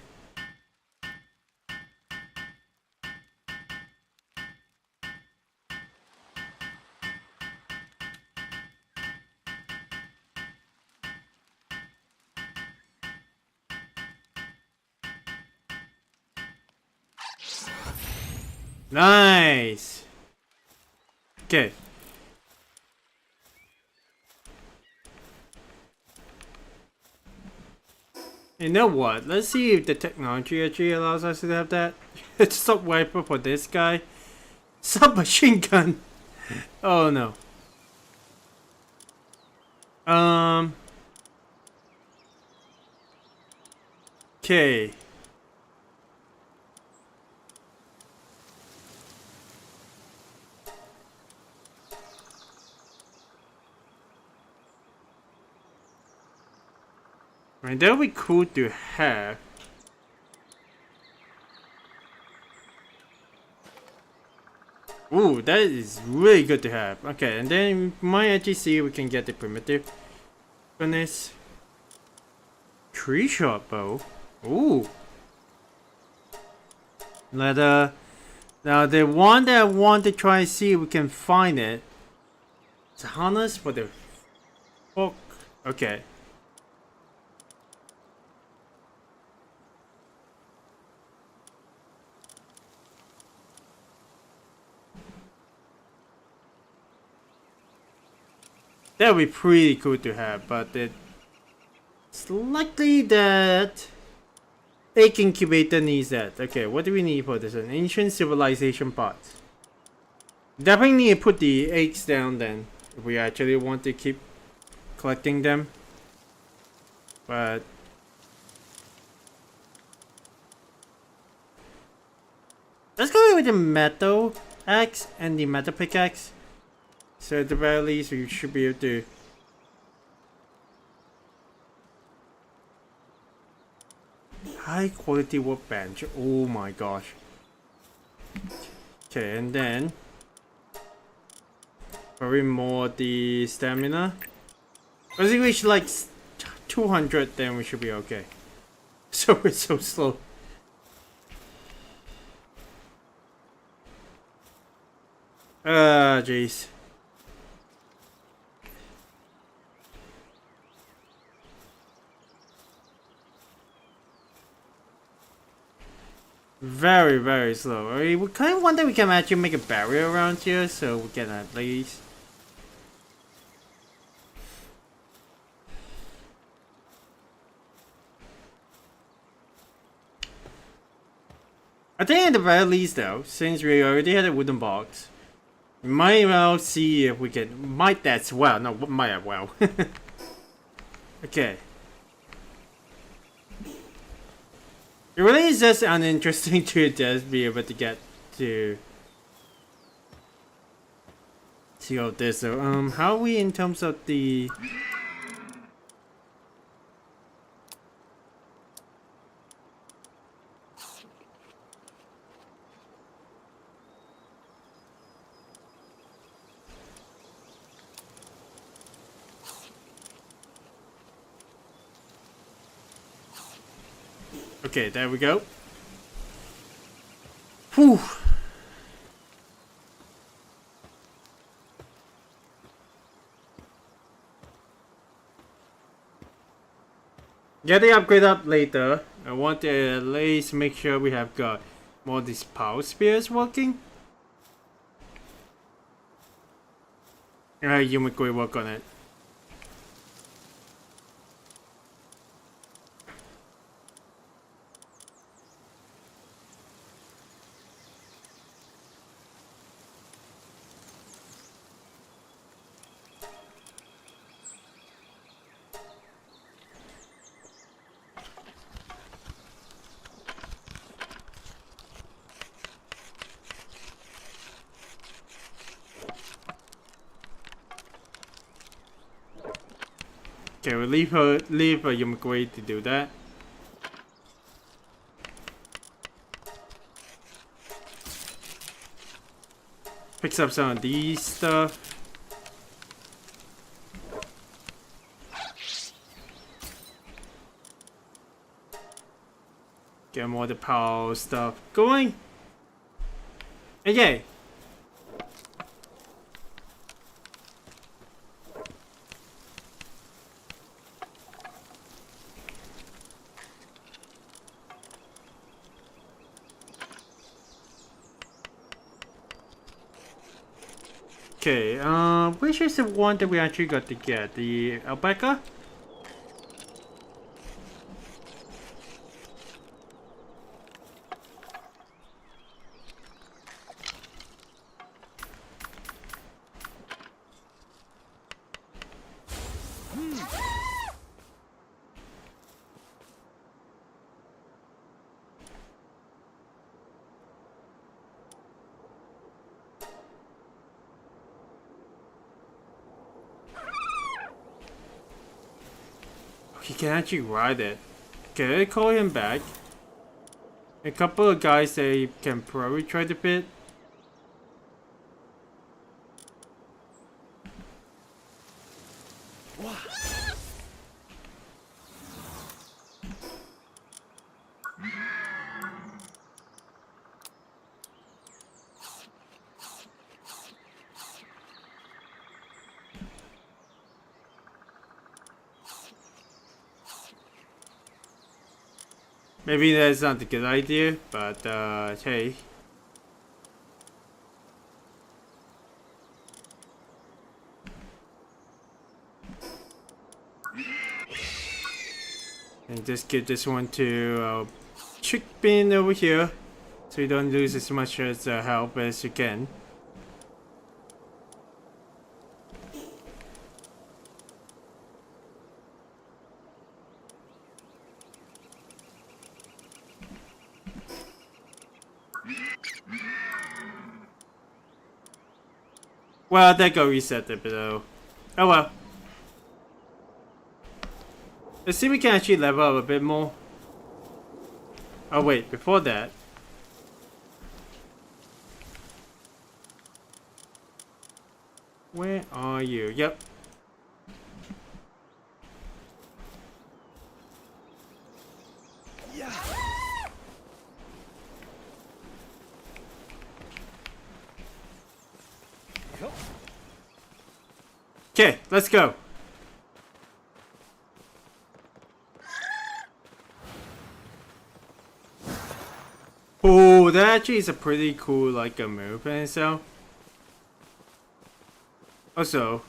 Nice! Okay. You know what? Let's see if the technology actually allows us to have that. Stop wiper for this guy. Submachine gun! Oh no. Okay. Right, that would be cool to have. Ooh, that is really good to have. Okay, and then we might actually see if we can get the primitive on this. Tree shot bow. Ooh. Now the one that I want to try and see if we can find it. It's a harness for the hook. Okay. That would be pretty cool to have, but it's likely that Egg incubator needs that. Okay, what do we need for this? An ancient civilization parts. Definitely need to put the eggs down then, if we actually want to keep collecting them. But let's go with the metal axe and the metal pickaxe. So at the very least, we should be able to. High quality workbench. Oh my gosh. Okay, and then probably more the stamina. Once we reach like 200, then we should be okay. So we're so slow. Jeez. Very, very slow. I mean, we kind of wonder we can actually make a barrier around here so we can at least. I think at the very least though, since we already had a wooden box, we might well see if we can. Might as well. No, might as well. Okay. It really is just uninteresting to just be able to get to see all this. So, how are we in terms of the? Okay, there we go. Whew. Get the upgrade up later. I want to at least make sure we have got more of these power spears working. Alright, you might go work on it. Okay, we'll leave Yumagui to do that. Picks up some of these stuff. Get more of the power stuff going. Okay. Okay, which is the one that we actually got to get? The alpaca? He can actually ride it. Okay, call him back. A couple of guys they can probably try to pit. Maybe that's not a good idea, but hey. And just give this one to chicken over here, so you don't lose as much as help as you can. Well, that got reset there below. Oh well. Let's see if we can actually level up a bit more. Oh wait, before that. Where are you? Yep. Yeah. Okay, let's go. Oh, that actually is a pretty cool like a move in itself. Also,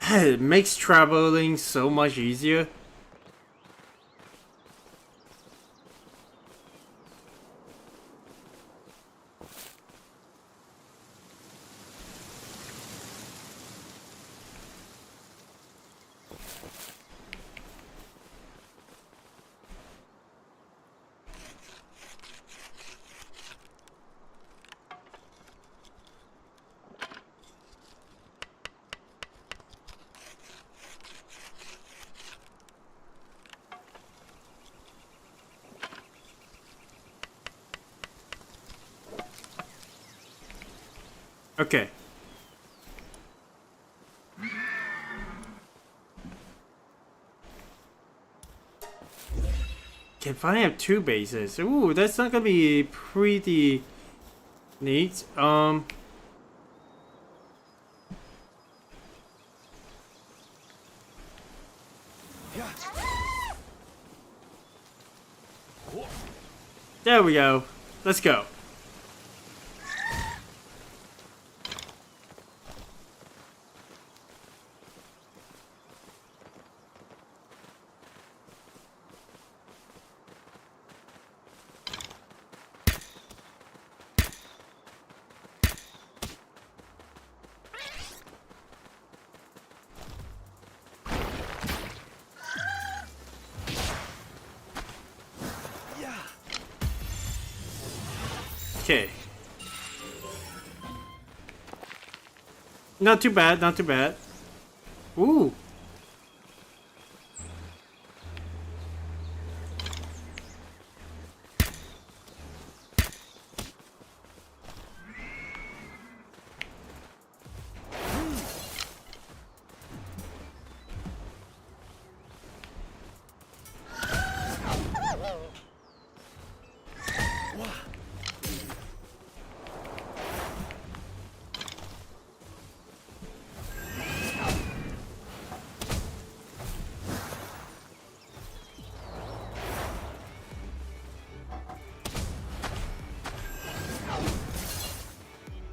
it makes traveling so much easier. Okay. Can finally have 2 bases. Ooh, that's not gonna be pretty neat. There we go. Let's go. Okay. Not too bad, not too bad. Ooh.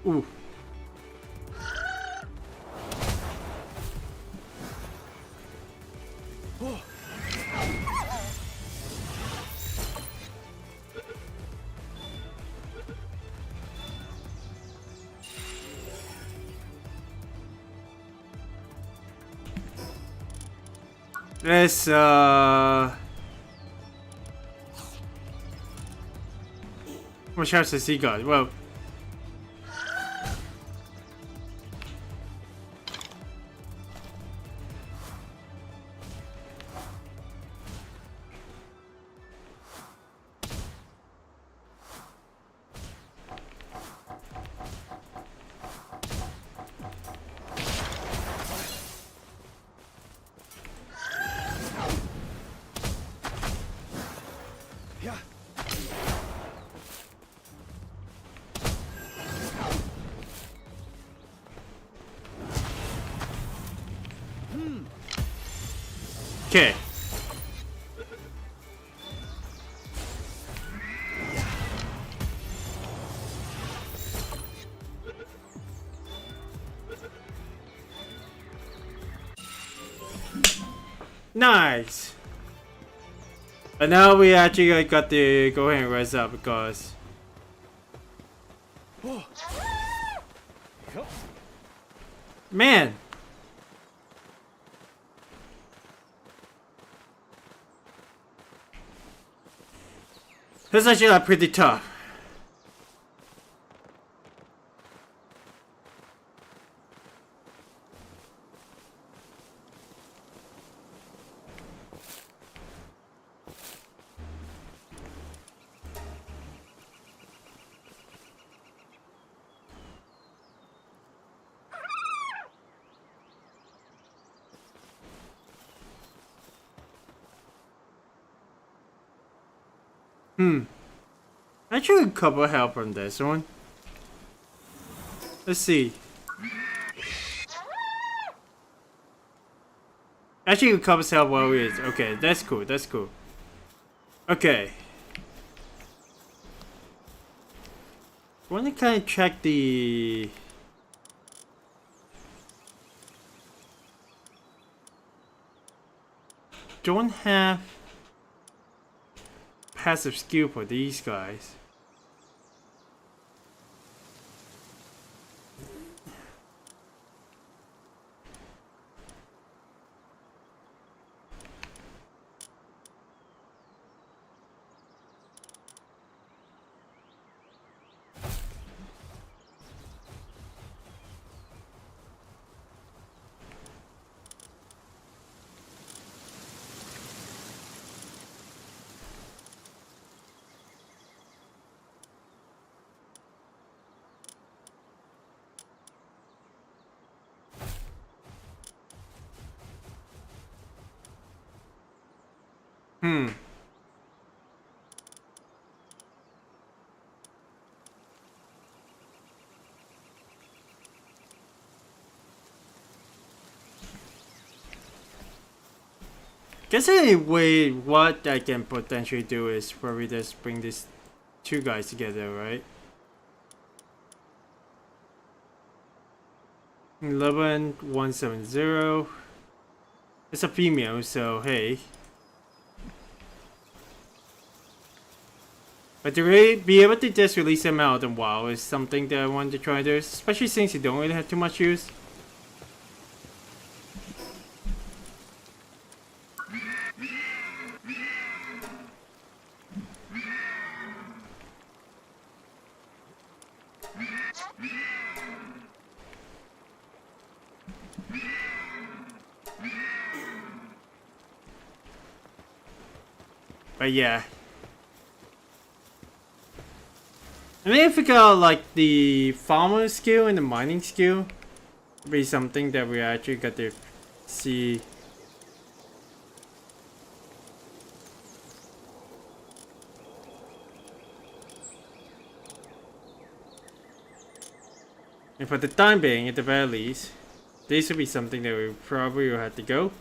Ooh. Let's how much health has he got? Well, okay. Nice. And now we actually got to go ahead and res up because man, this is actually pretty tough. Actually, a couple help on this one. Let's see. Actually, it covers help while we is. Okay, that's cool. That's cool. Okay. I want to kind of check the. Don't have passive skill for these guys. Guess anyway, what I can potentially do is probably just bring these two guys together, right? 11170. It's a female, so hey. But to really be able to just release them out in WoW is something that I want to try to do, especially since you don't really have too much use. But yeah. I may figure out like the farmer skill and the mining skill be something that we actually got to see. And for the time being, at the very least, this would be something that we probably will have to go.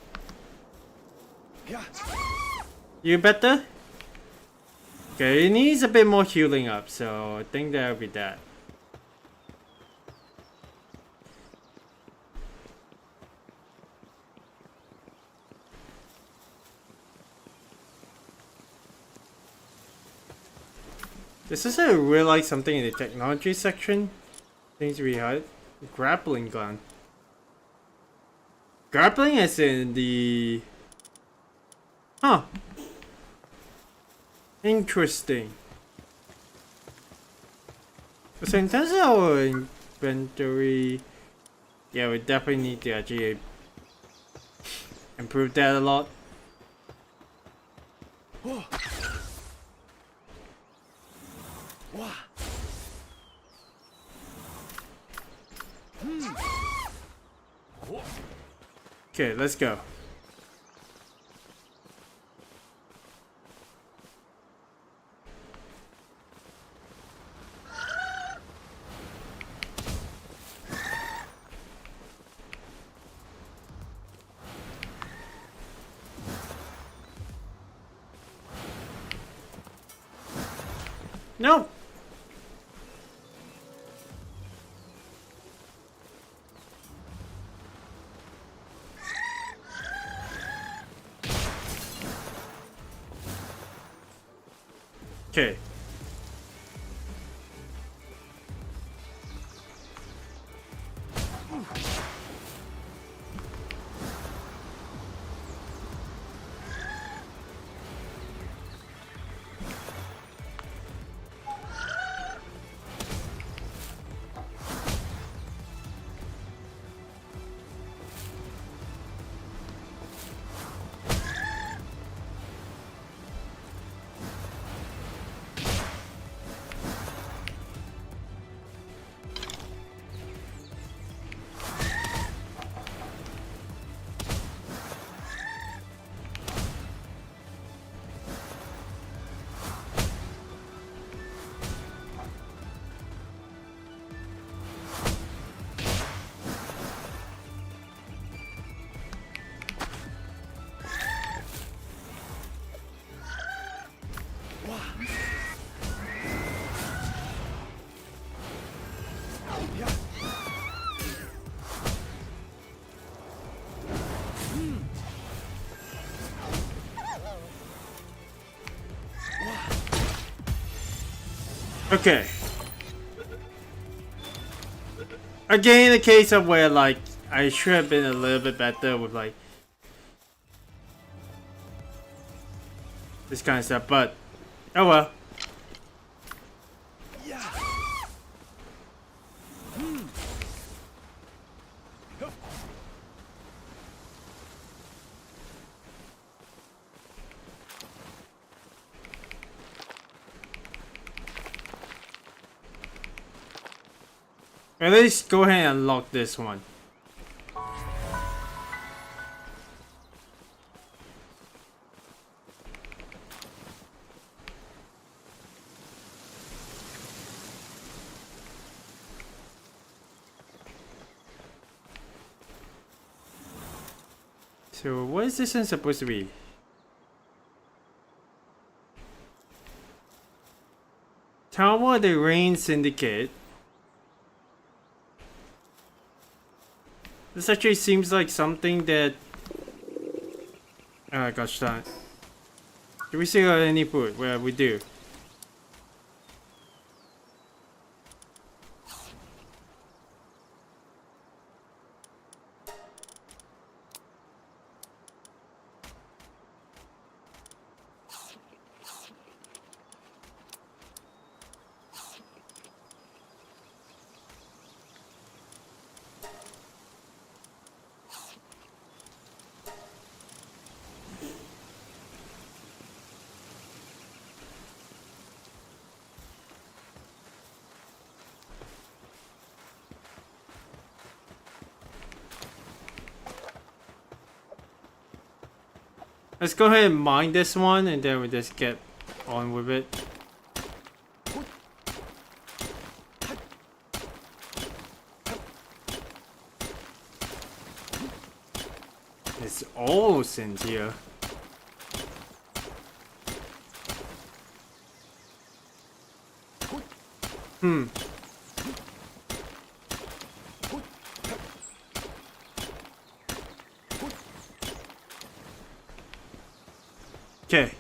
You better? Okay, it needs a bit more healing up, so I think that'll be that. This is I realized something in the technology section. Things we had. Grappling gun. Grappling as in the... Huh. Interesting. So in terms of our inventory, yeah, we definitely need to actually improve that a lot. Okay, let's go. No. Okay. Okay. Again, a case of where like I should have been a little bit better with like this kind of stuff, but oh well. At least go ahead and unlock this one. So what is this one supposed to be? Tower of the Rain Syndicate. This actually seems like something that... Oh gosh darn. Do we still got any food? Well, we do. Let's go ahead and mine this one and then we just get on with it. It's all in here. Okay.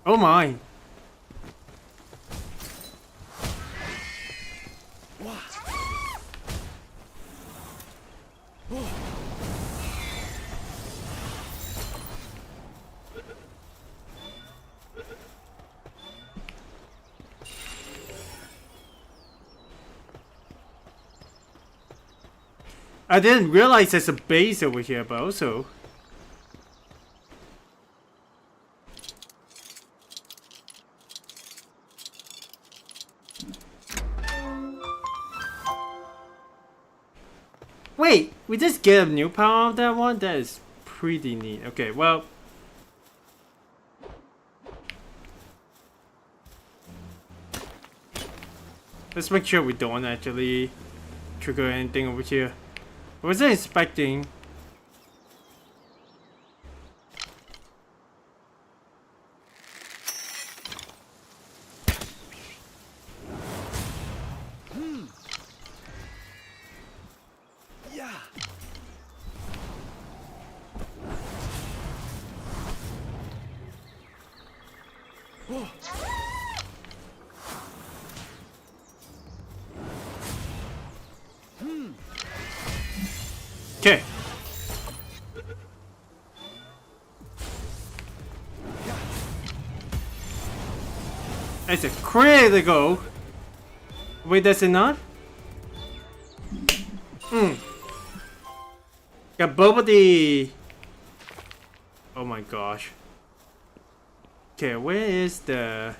Oh my. I didn't realize there's a base over here, but also... Wait, we just get a new power of that one? That is pretty neat. Okay, well. Let's make sure we don't actually trigger anything over here. I wasn't expecting. Okay. It's a critical. Wait, does it not? Got both of the. Oh my gosh. Okay, where is the?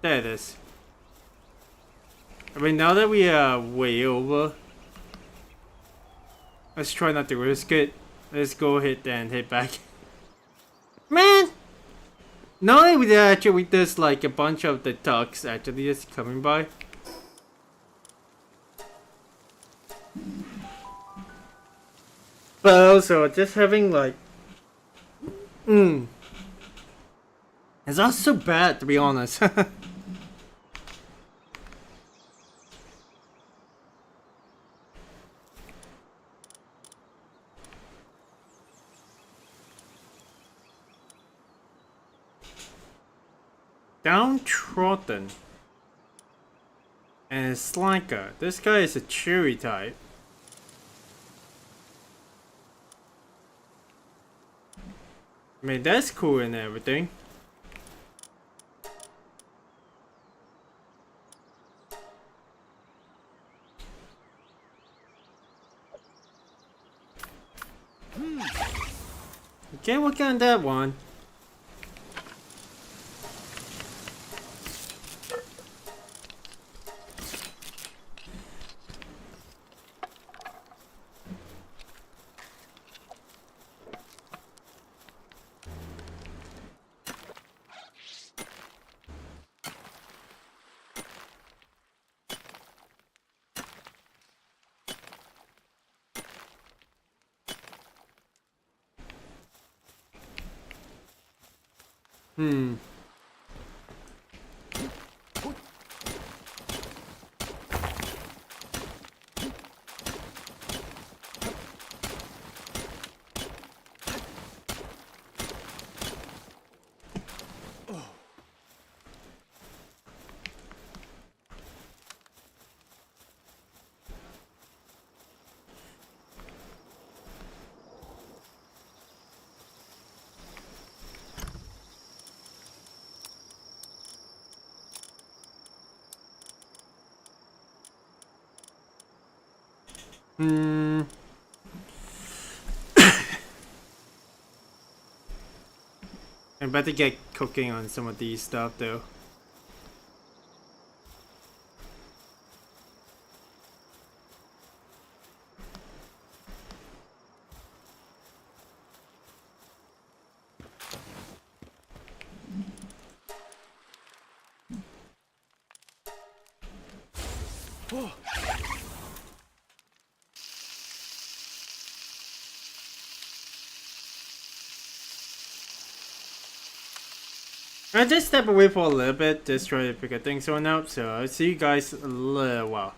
There it is. I mean, now that we are way over, let's try not to risk it. Let's go ahead and head back. Man! Not only we actually witness like a bunch of the ducks actually just coming by. But also just having like it's not so bad to be honest. Downtrodden and Slanker. This guy is a cheery type. I mean, that's cool and everything. Okay, work on that one. I'm about to get cooking on some of these stuff though. I just step away for a little bit, just try to figure things on out, so I'll see you guys in a little while.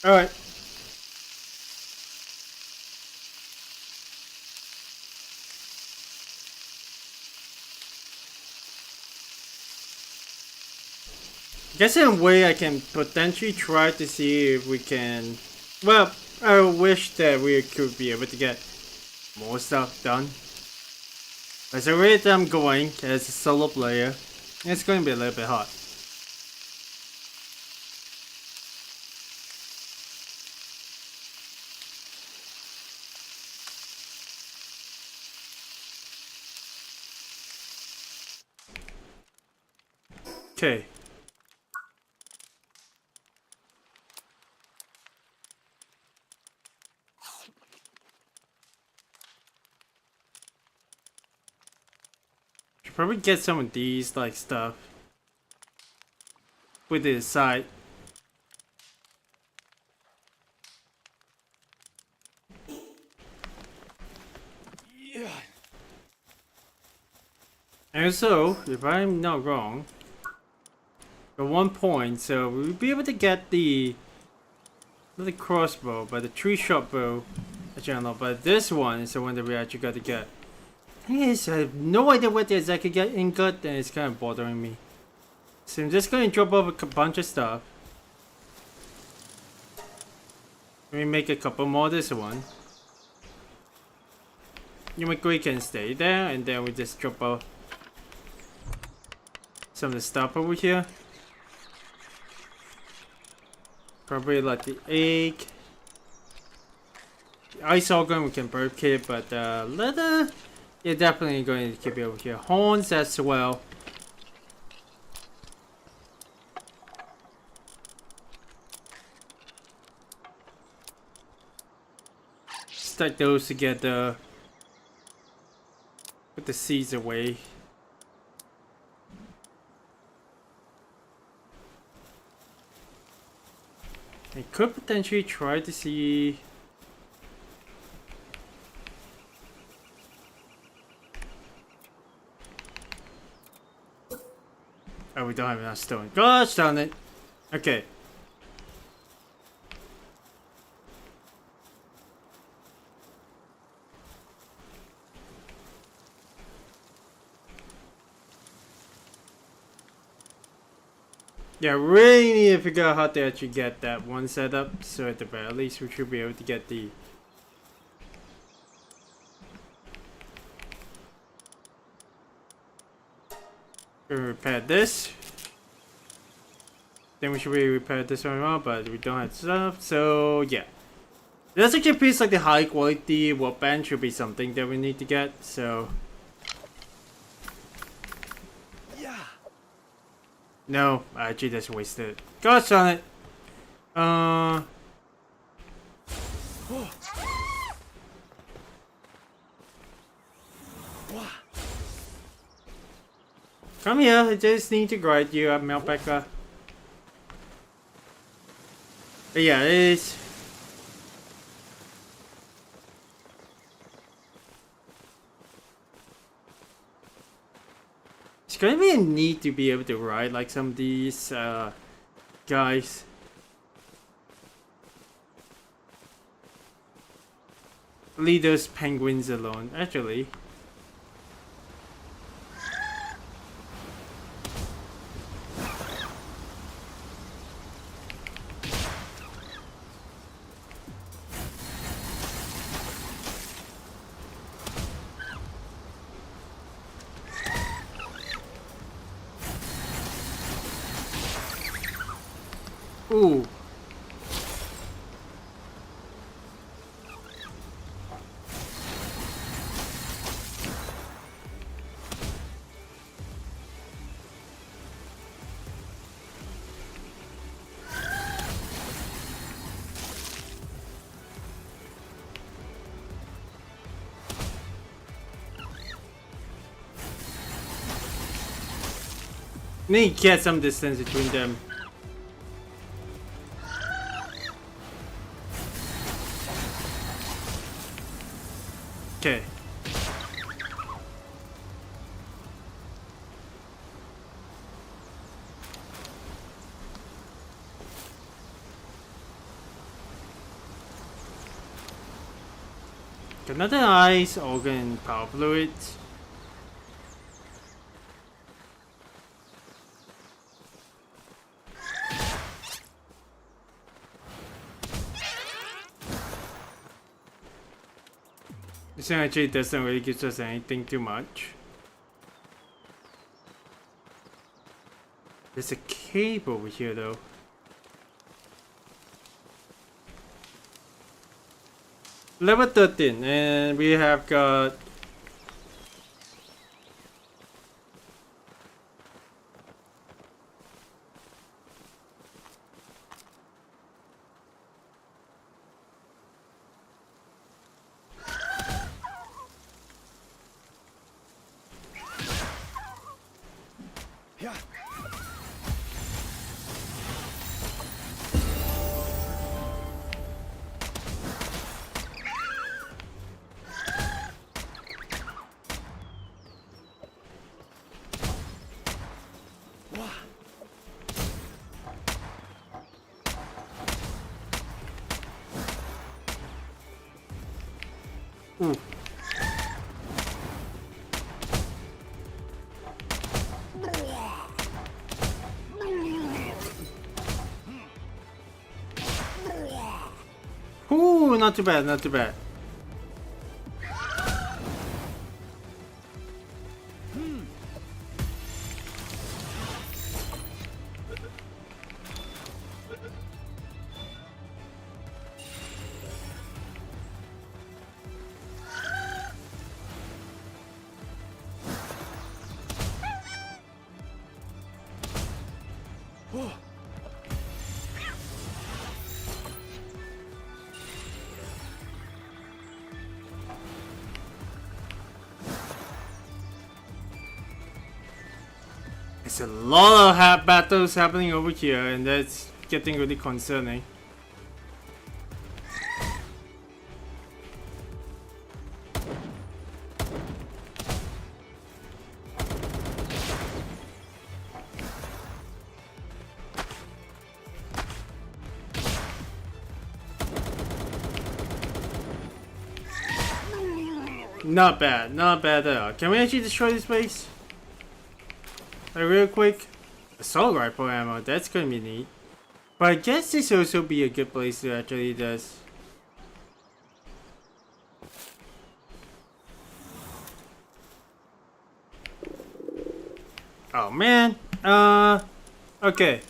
Alright. Guess in a way I can potentially try to see if we can. Well, I wish that we could be able to get more stuff done. As the rate I'm going as a solo player, it's going to be a little bit hard. Okay. Should probably get some of these like stuff. Put it aside. Yeah. And so, if I'm not wrong, at one point, so we'll be able to get the not the crossbow, but the tree-shot bow. Actually, I don't know, but this one is the one that we actually got to get. Thing is, I have no idea what the exactly get ingot, and it's kind of bothering me. So I'm just going to drop off a bunch of stuff. Let me make a couple more this one. You make we can stay there, and then we just drop off some of the stuff over here. Probably like the egg. The ice organ we can burp keep, but leather, you're definitely going to keep it over here. Horns as well. Stack those together. Put the seeds away. I could potentially try to see. Oh, we don't have enough stone. Gosh darn it. Okay. Yeah, really need to figure out how to actually get that one set up, so at the very least we should be able to get the repair this. Then we should be repair this one as well, but we don't have stuff, so yeah. That's actually a piece like the high quality workbench should be something that we need to get, so. No, I actually just wasted it. Gosh darn it. Come here, I just need to grind you up, Melpecker. But yeah, it is. It's gonna be a need to be able to ride like some of these guys. Leave those penguins alone, actually. Ooh. Need to get some distance between them. Okay. Another ice organ power fluid. This one actually doesn't really give us anything too much. There's a cave over here though. Level 13, and we have got Yeah. ooh. Ooh, not too bad, not too bad. There's a lot of battles happening over here, and that's getting really concerning. Not bad, not bad at all. Can we actually destroy this place? Real quick. Assault rifle ammo, that's gonna be neat. But I guess this will also be a good place to actually just... Oh man. Okay.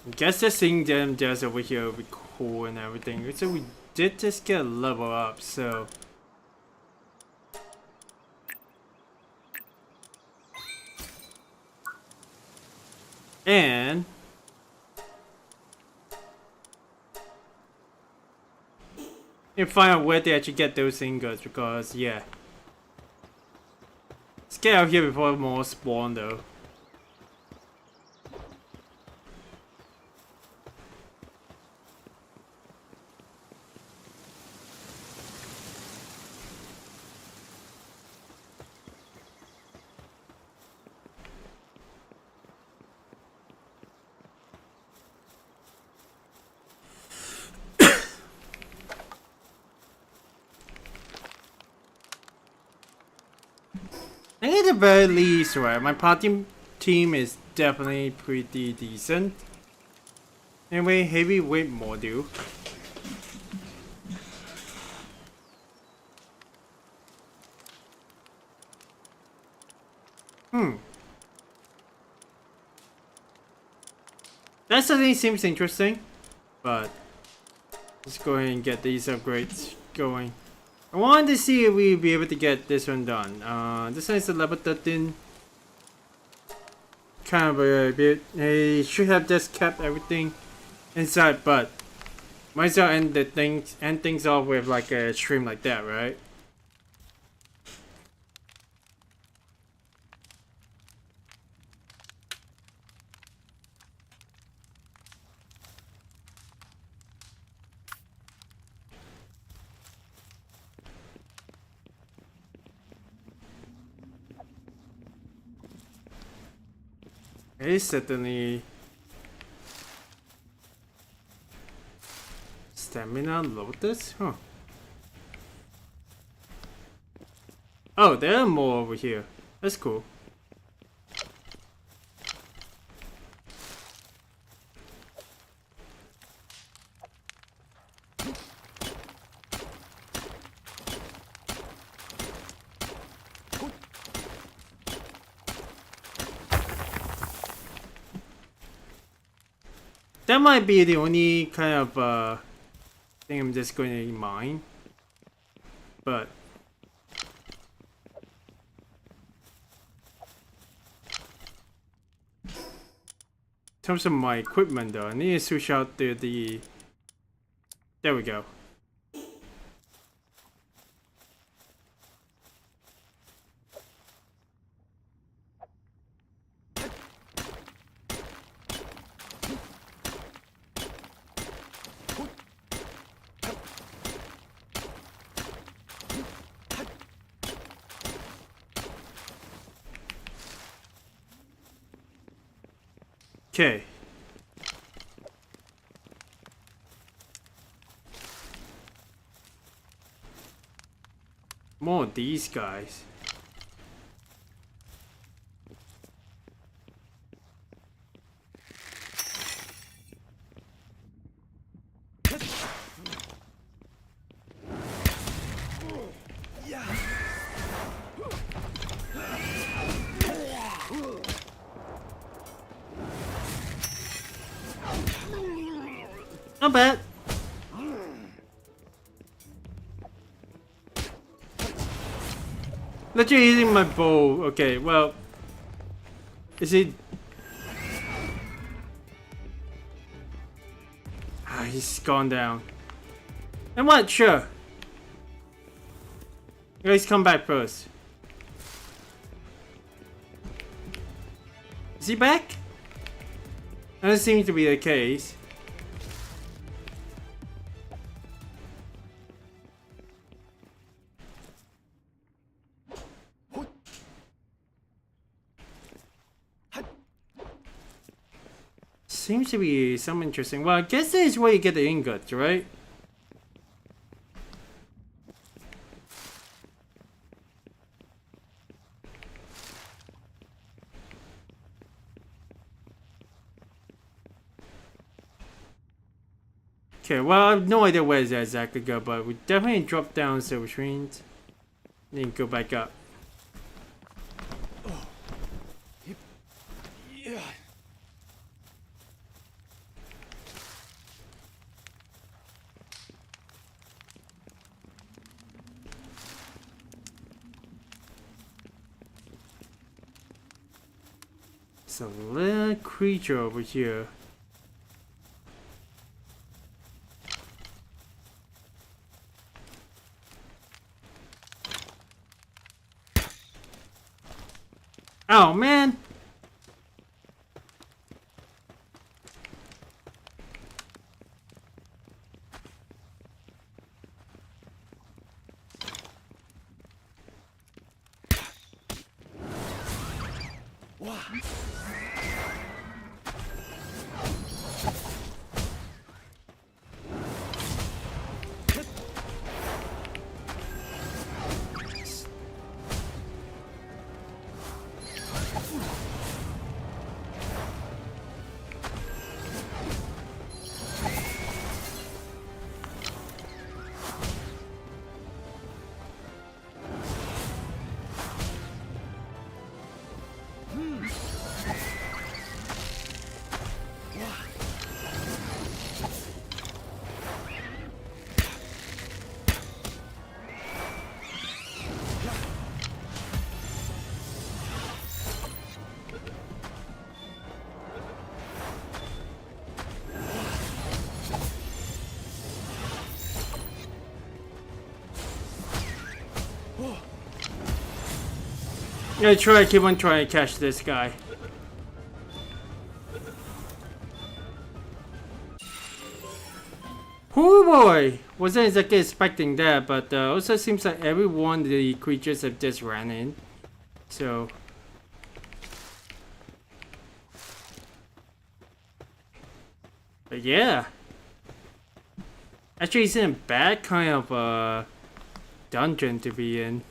I guess just seeing them just over here would be cool and everything. So we did just get a level up, so... And... you find out where they actually get those ingots, because, yeah. Let's get out here before more spawn, though. I think at the very least, right, my party team is definitely pretty decent. Anyway, heavyweight module. That certainly seems interesting, but let's go ahead and get these upgrades going. I wanted to see if we'd be able to get this one done. This one is a level 13. Kind of a bit. They should have just kept everything inside, but might as well end things off with like a stream like that, right? It's certainly stamina lotus, huh? Oh, there are more over here. That's cool. That might be the only kind of thing I'm just going to mine. But in terms of my equipment though, I need to switch out the there we go. Okay. More of these guys. Not bad. Literally using my bow. Okay, well, is it? Ah, he's gone down. And what? Sure. You guys come back first. Is he back? That doesn't seem to be the case. Seems to be some interesting. Well, I guess this is where you get the ingots, right? Okay, well, I have no idea where that exactly go, but we definitely drop down, so which means then go back up. Yeah. It's a little creature over here. Oh man! Wow. Yeah, keep on trying to catch this guy. Oh boy! Wasn't exactly expecting that, but also seems like every one of the creatures have just ran in. So But yeah. Actually, it's in a bad kind of dungeon to be in.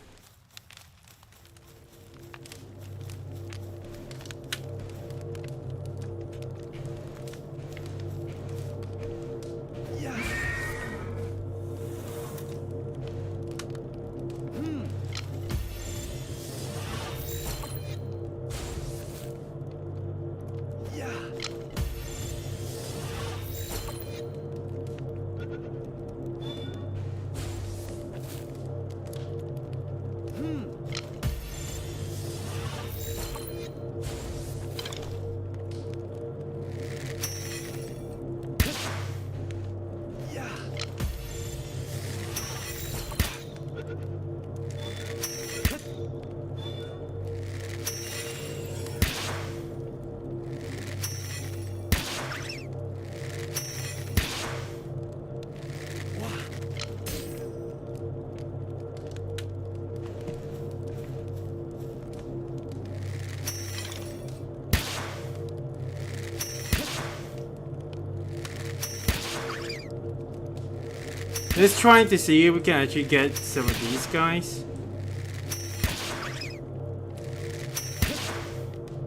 Just trying to see if we can actually get some of these guys.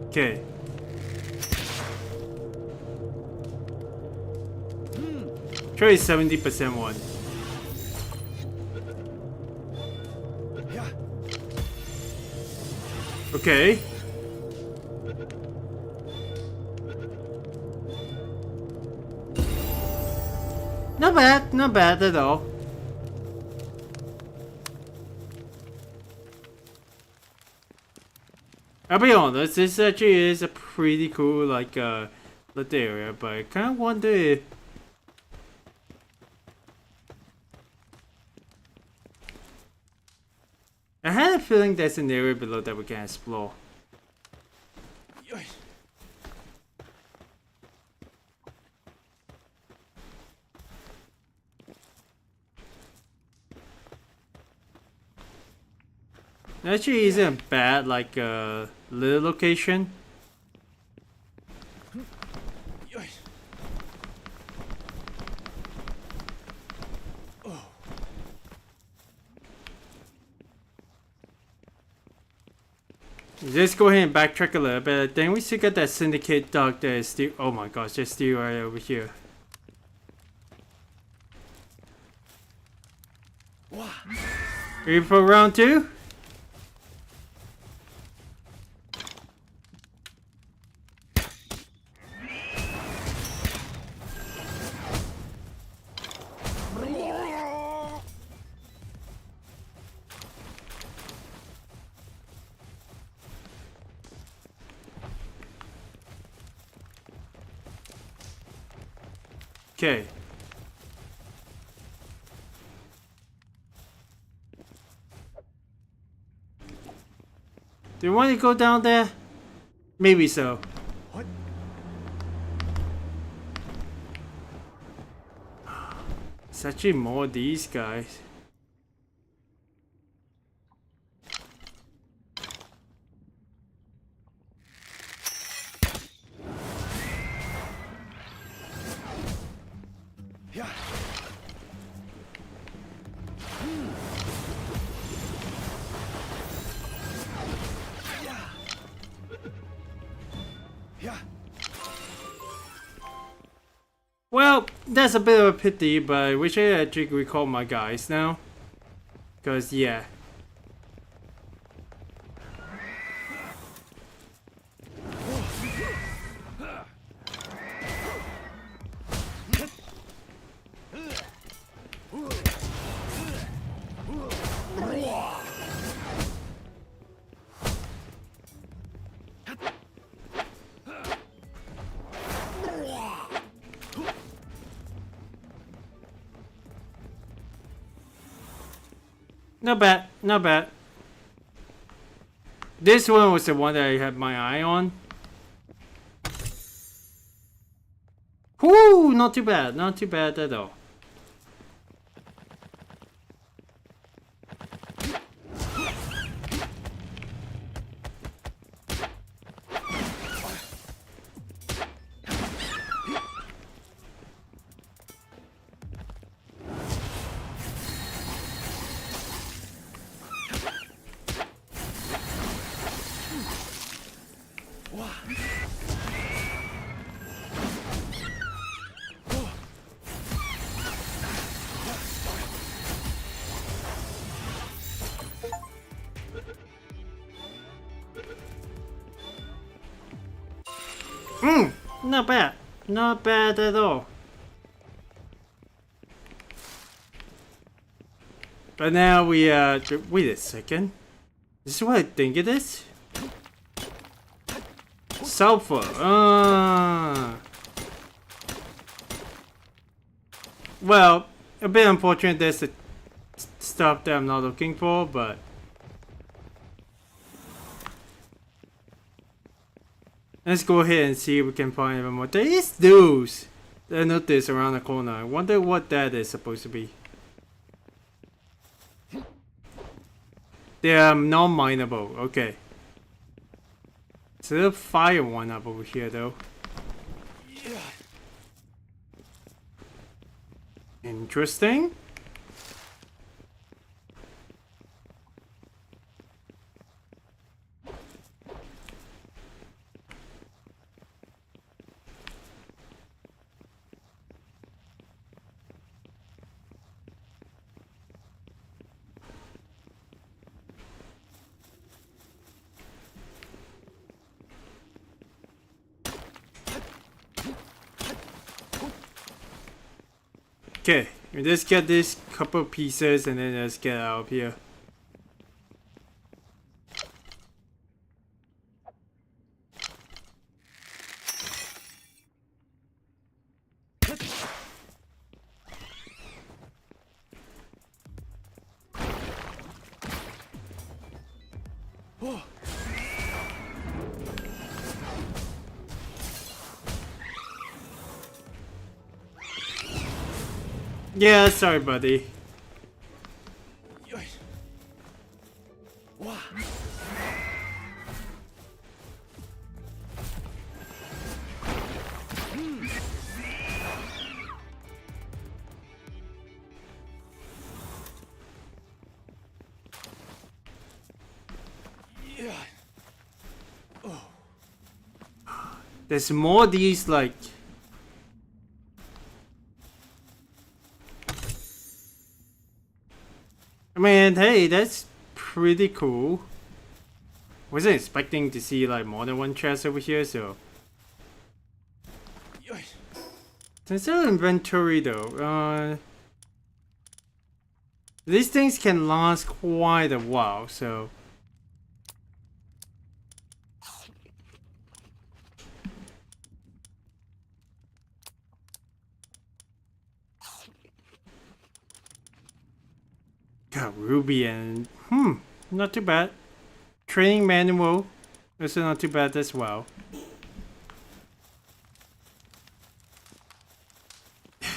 Okay. Try 70% one. Okay. Not bad at all. I'll be honest, this actually is a pretty cool like lit area, but I kinda wonder if I had a feeling there's an area below that we can explore. Actually isn't bad, like little location. Just go ahead and backtrack a little bit. Then we still got that syndicate dog that is still. Oh my gosh, they're still right over here. Ready for round two? Okay. Do you want to go down there? Maybe so. What? It's actually more of these guys. Well, that's a bit of a pity, but I wish I actually recall my guys now. Cause yeah. Not bad, not bad. This one was the one that I had my eye on. Whoo, not too bad at all. Not bad. Not bad at all. But now we, wait a second. This is what I think it is? Sulfur. Well, a bit unfortunate there's the stuff that I'm not looking for, but... Let's go ahead and see if we can find even more. There is those that I noticed around the corner. I wonder what that is supposed to be. They are non-mineable. Okay. So there's a fire one up over here though. Interesting. Okay, we just get this couple pieces and then let's get out of here. Yeah, sorry, buddy. There's more of these, like... I mean, hey, that's pretty cool. Wasn't expecting to see, like, more than one chest over here, so... There's no inventory, though. These things can last quite a while, so... Got Ruby and... not too bad. Training manual. Also not too bad as well.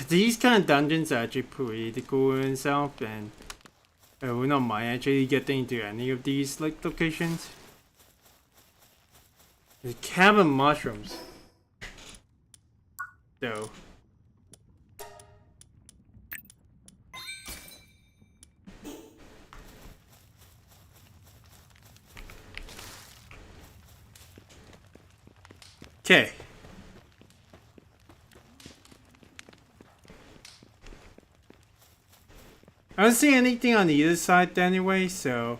These kind of dungeons are actually pretty cool in itself, and I would not mind actually getting into any of these like locations. The cavern mushrooms, though. Okay. I don't see anything on either side anyway, so...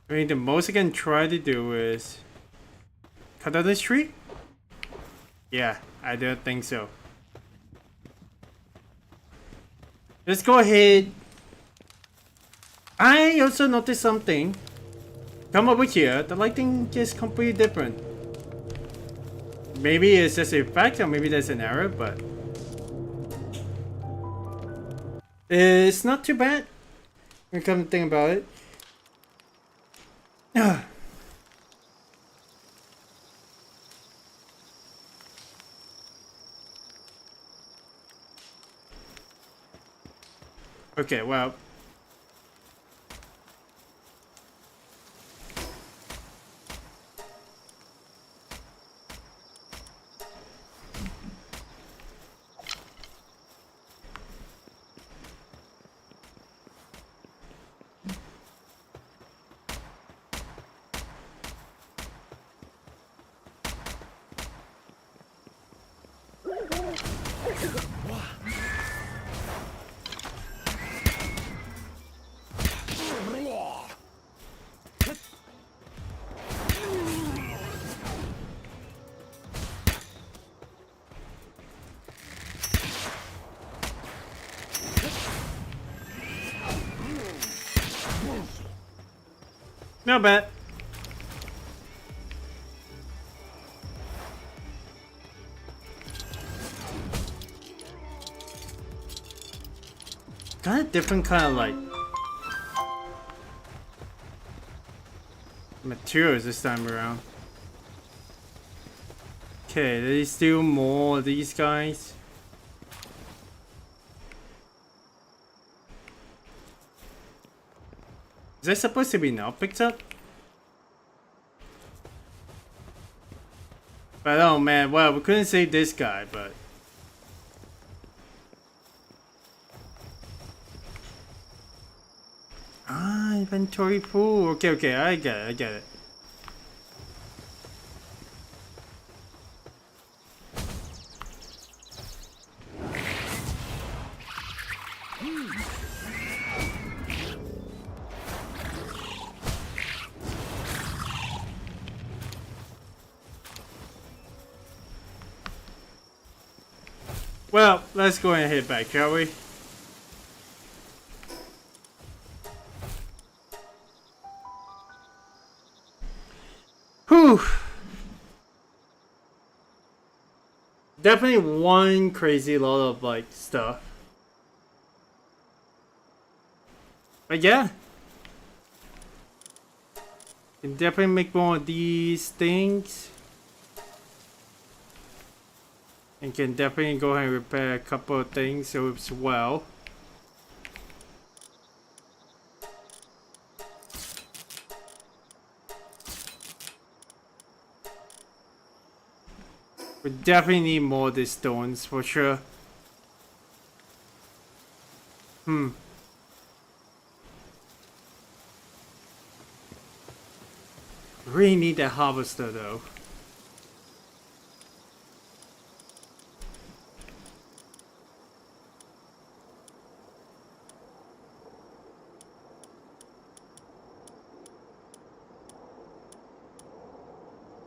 I mean, the most I can try to do is... cut out this tree? Yeah, I don't think so. Let's go ahead. I also noticed something. Come over here, the lighting is completely different. Maybe it's just a fact, or maybe there's an error, but... it's not too bad. When you come to think about it. Okay, well... Not bad. Got a different kind of like materials this time around. Okay, there's still more of these guys. Is that supposed to be now picked up? But oh man, well, we couldn't save this guy, but inventory full. Okay, I get it. Well, let's go and head back, shall we? Whew. Definitely one crazy lot of like stuff. But yeah. Can definitely make more of these things. And can definitely go ahead and repair a couple of things as well. We definitely need more of these stones for sure. Really need that harvester though.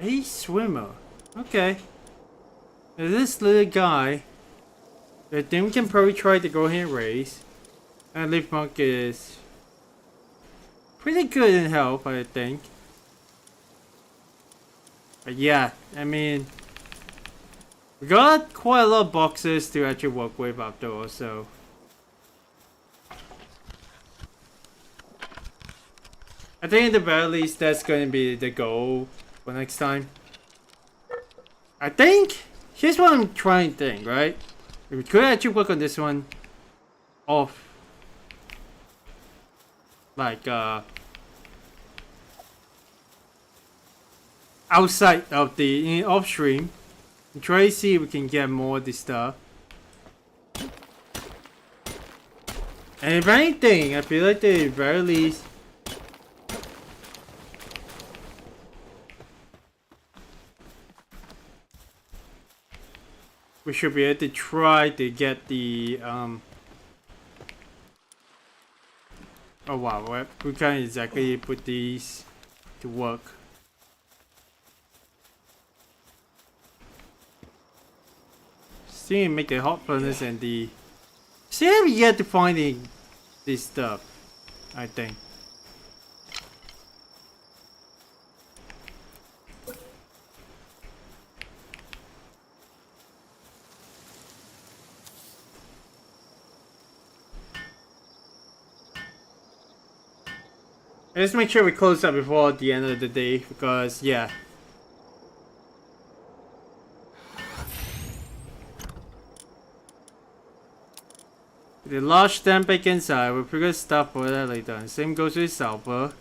A swimmer. Okay. Now this little guy, I think we can probably try to go ahead and raise. And Leaf Monk is pretty good in health, I think. But yeah, I mean, we got quite a lot of boxes to actually work with after all, so. I think at the very least that's going to be the goal for next time. I think, here's what I'm trying to think, right? If we could actually work on this one off, like, outside of the off stream, and try to see if we can get more of this stuff. And if anything, I feel like at the very least, we should be able to try to get the oh wow, we can't exactly put these to work. See, make the hot furnace and the. See, I'm yet to finding this stuff. I think. Let's make sure we close up before the end of the day because yeah. The large stamp back inside, we'll figure stuff for that later. Same goes with sulfur.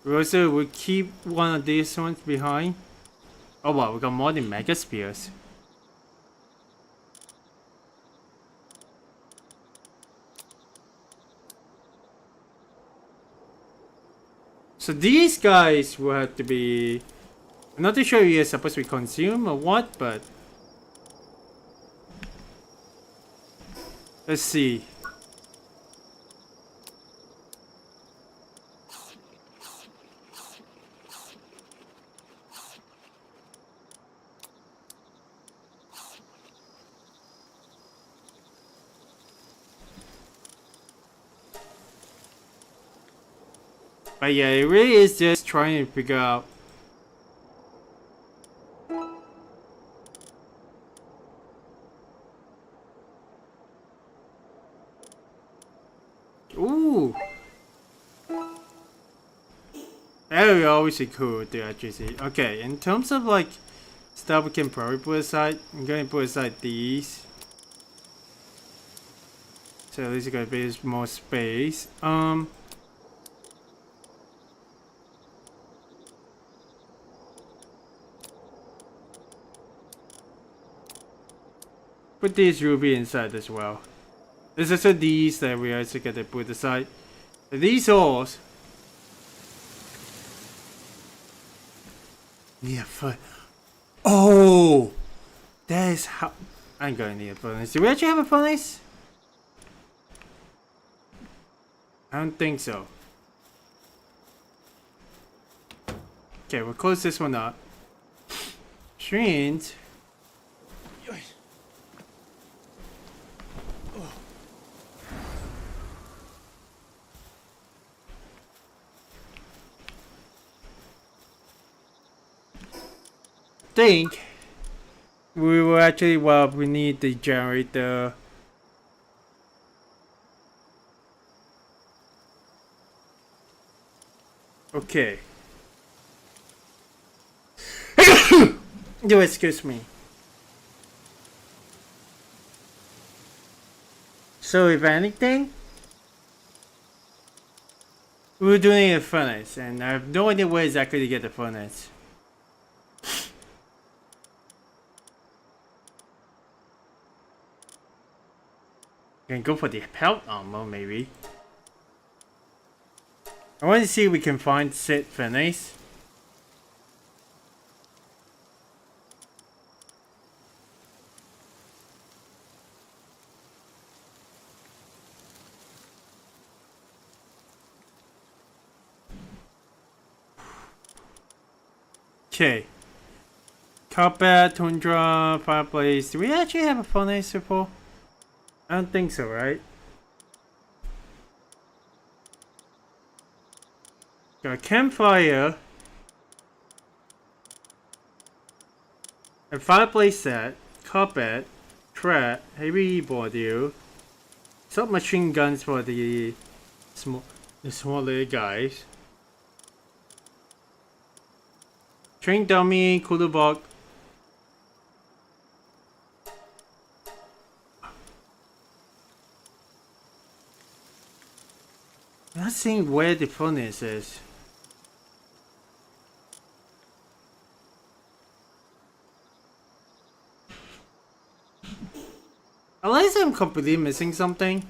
We also will keep one of these ones behind. Oh wow, we got more than mega spears. So these guys will have to be. I'm not too sure if you're supposed to be consumed or what, but let's see. But yeah, it really is just trying to figure out. Ooh. That would always be cool to actually see. Okay, in terms of like stuff we can probably put aside, I'm going to put aside these. So at least you got a bit more space. Put these ruby inside as well. There's also these that we also got to put aside. These ores. Yeah, fun. Oh, that is how. I'm going to need a furnace. Do we actually have a furnace? I don't think so. Okay, we'll close this one up. Shrines. Think we will actually, well, we need the generator. Okay. Do excuse me. So if anything, we're doing a furnace, and I have no idea where exactly to get the furnace. Can go for the pelt armor, maybe. I want to see if we can find said furnace. Okay. Carpet, tundra, fireplace. Do we actually have a furnace before? I don't think so, right? Got a campfire. A fireplace set. Carpet. Trap. Heavy body. Submachine guns for the smaller guys. Train dummy, cooler box. I'm not seeing where the furnace is. Unless I'm completely missing something.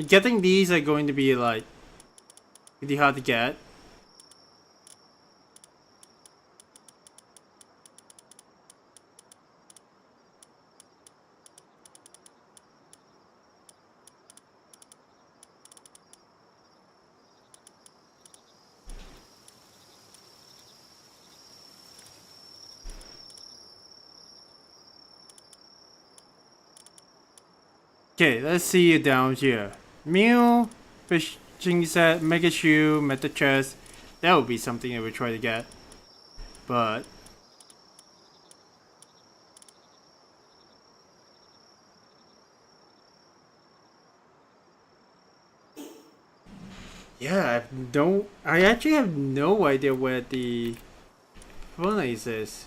Getting these are going to be like pretty hard to get. Okay, let's see it down here. Meal, fishing set, mega shoe, meta chest. That would be something I would try to get. But yeah, I actually have no idea where the furnace is.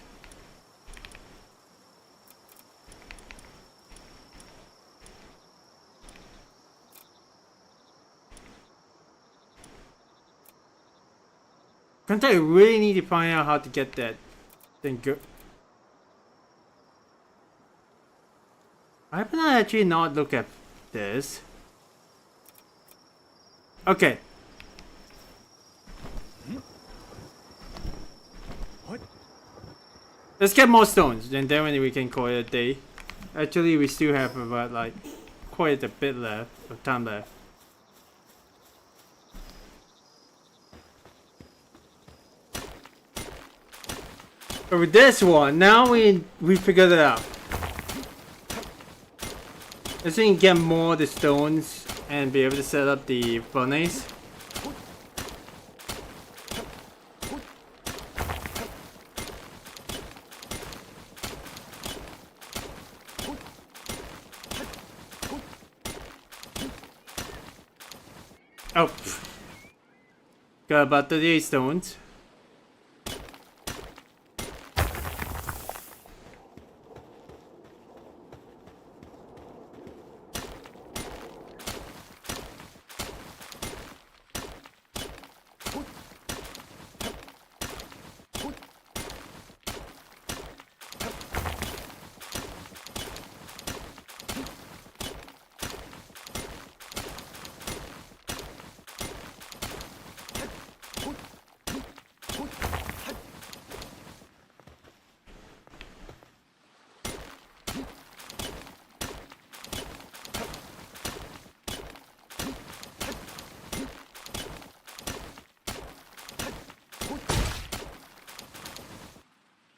I really need to find out how to get that thing go. Why haven't I actually not look at this? Okay. What? Let's get more stones, and then we can call it a day. Actually, we still have about like quite a bit left of time left. But with this one, now we figured it out. Let's see if we can get more of the stones and be able to set up the furnace. Oh, got about 38 stones.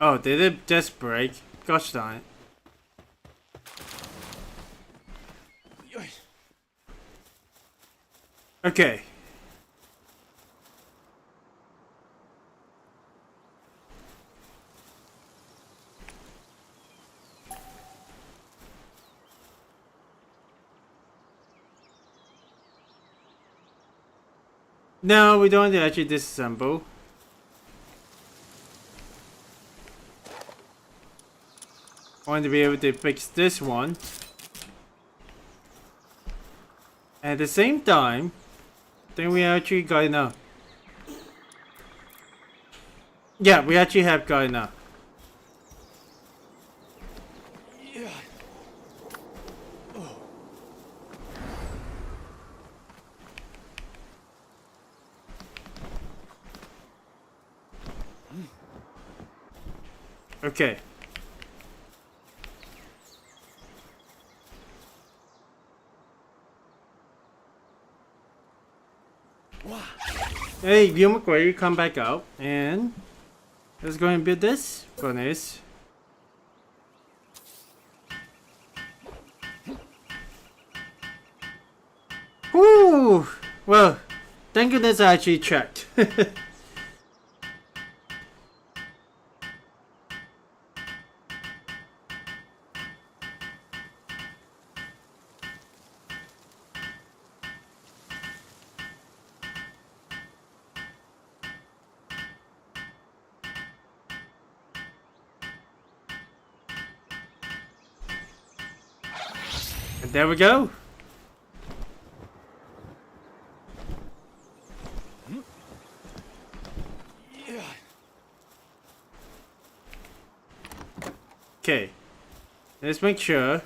Oh, did it just break? Gosh darn it. Okay. No, we don't want to actually disassemble. I want to be able to fix this one. At the same time, I think we actually got enough. Yeah, we actually have got enough. Okay. Hey, you McQuarrie, come back out and let's go and build this furnace. Whoo! Well, thank goodness I actually checked. And there we go. Okay, let's make sure.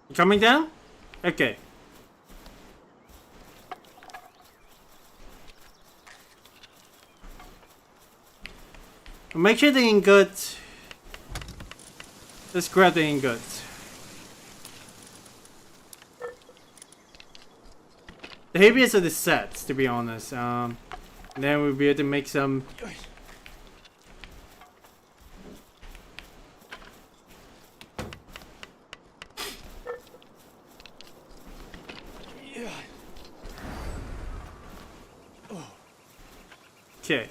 You coming down? Okay. Make sure the ingot. Let's grab the ingots. The heaviest of the sets, to be honest. Then we'll be able to make some. Okay.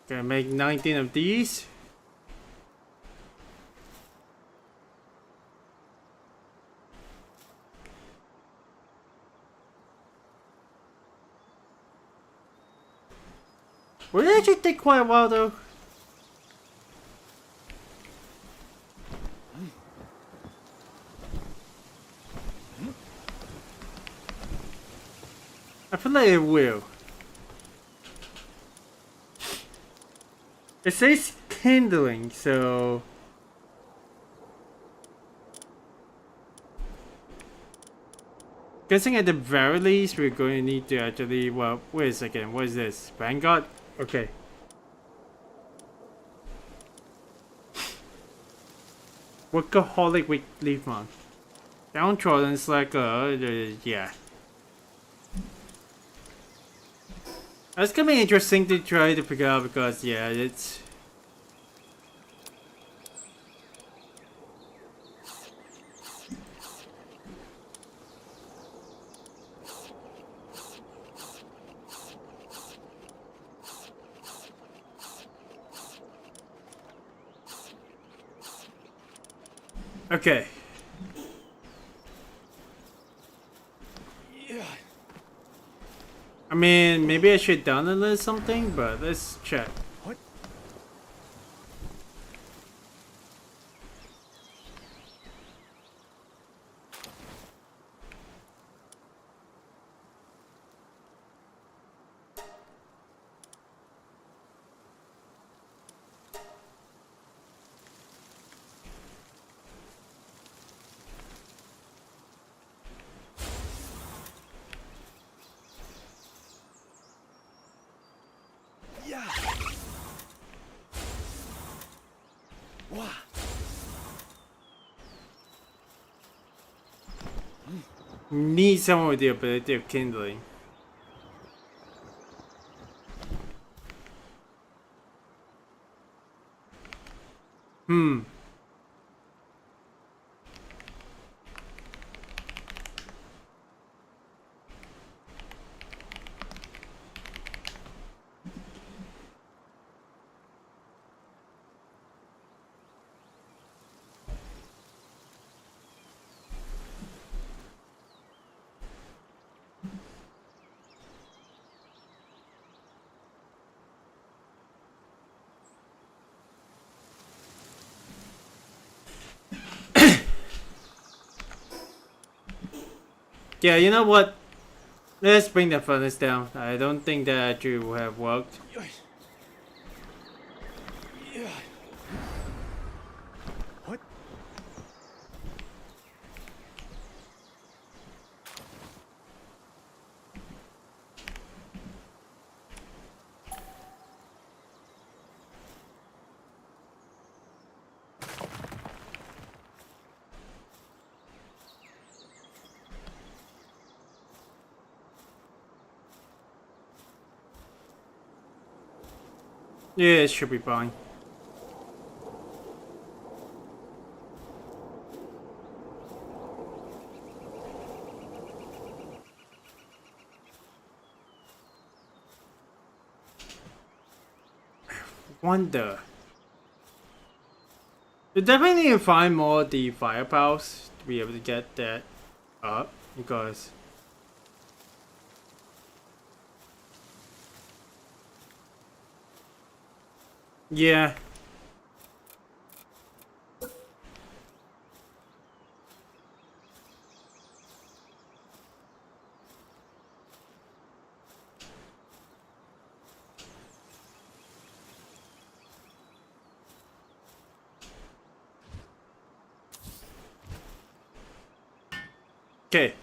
Gonna make 19 of these. Will it actually take quite a while though? I feel like it will. It says kindling, so guessing at the very least we're going to need to actually, well, wait a second, what is this? Vanguard? Okay. Workaholic weekly month. Downtrodden slacker. Yeah. That's gonna be interesting to try to figure out because yeah, it's. Okay. Yeah. I mean, maybe I should download something, but let's check. What? Yeah. Wow. Need someone with the ability of kindling. Hmm. Yeah, you know what? Let's bring the furnace down. I don't think that actually will have worked. Yeah. What? Yeah, it should be fine. Wonder. You definitely need to find more of the firepows to be able to get that up because. Yeah. Okay.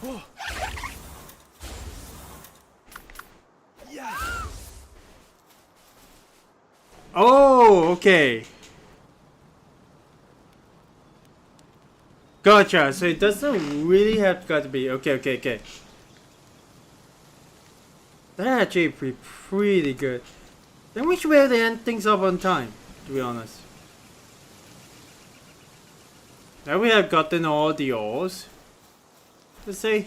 Whoa. Yeah. Oh, okay. Gotcha. So it doesn't really have got to be. Okay. That actually pretty good. Then we should be able to end things up on time. to be honest. Now we have gotten all the ores. Let's see.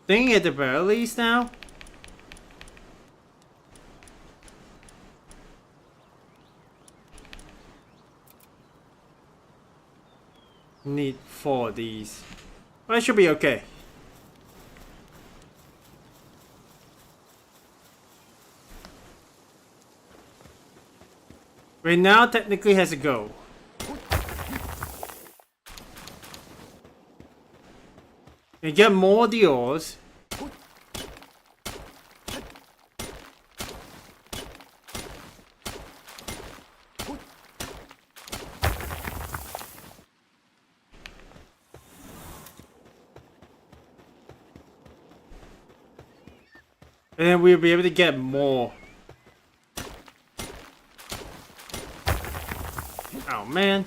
Thinking at the very least now. Need 4 of these. Well, it should be okay. Right now, technically has to go. And get more deals. And then we'll be able to get more. Oh man.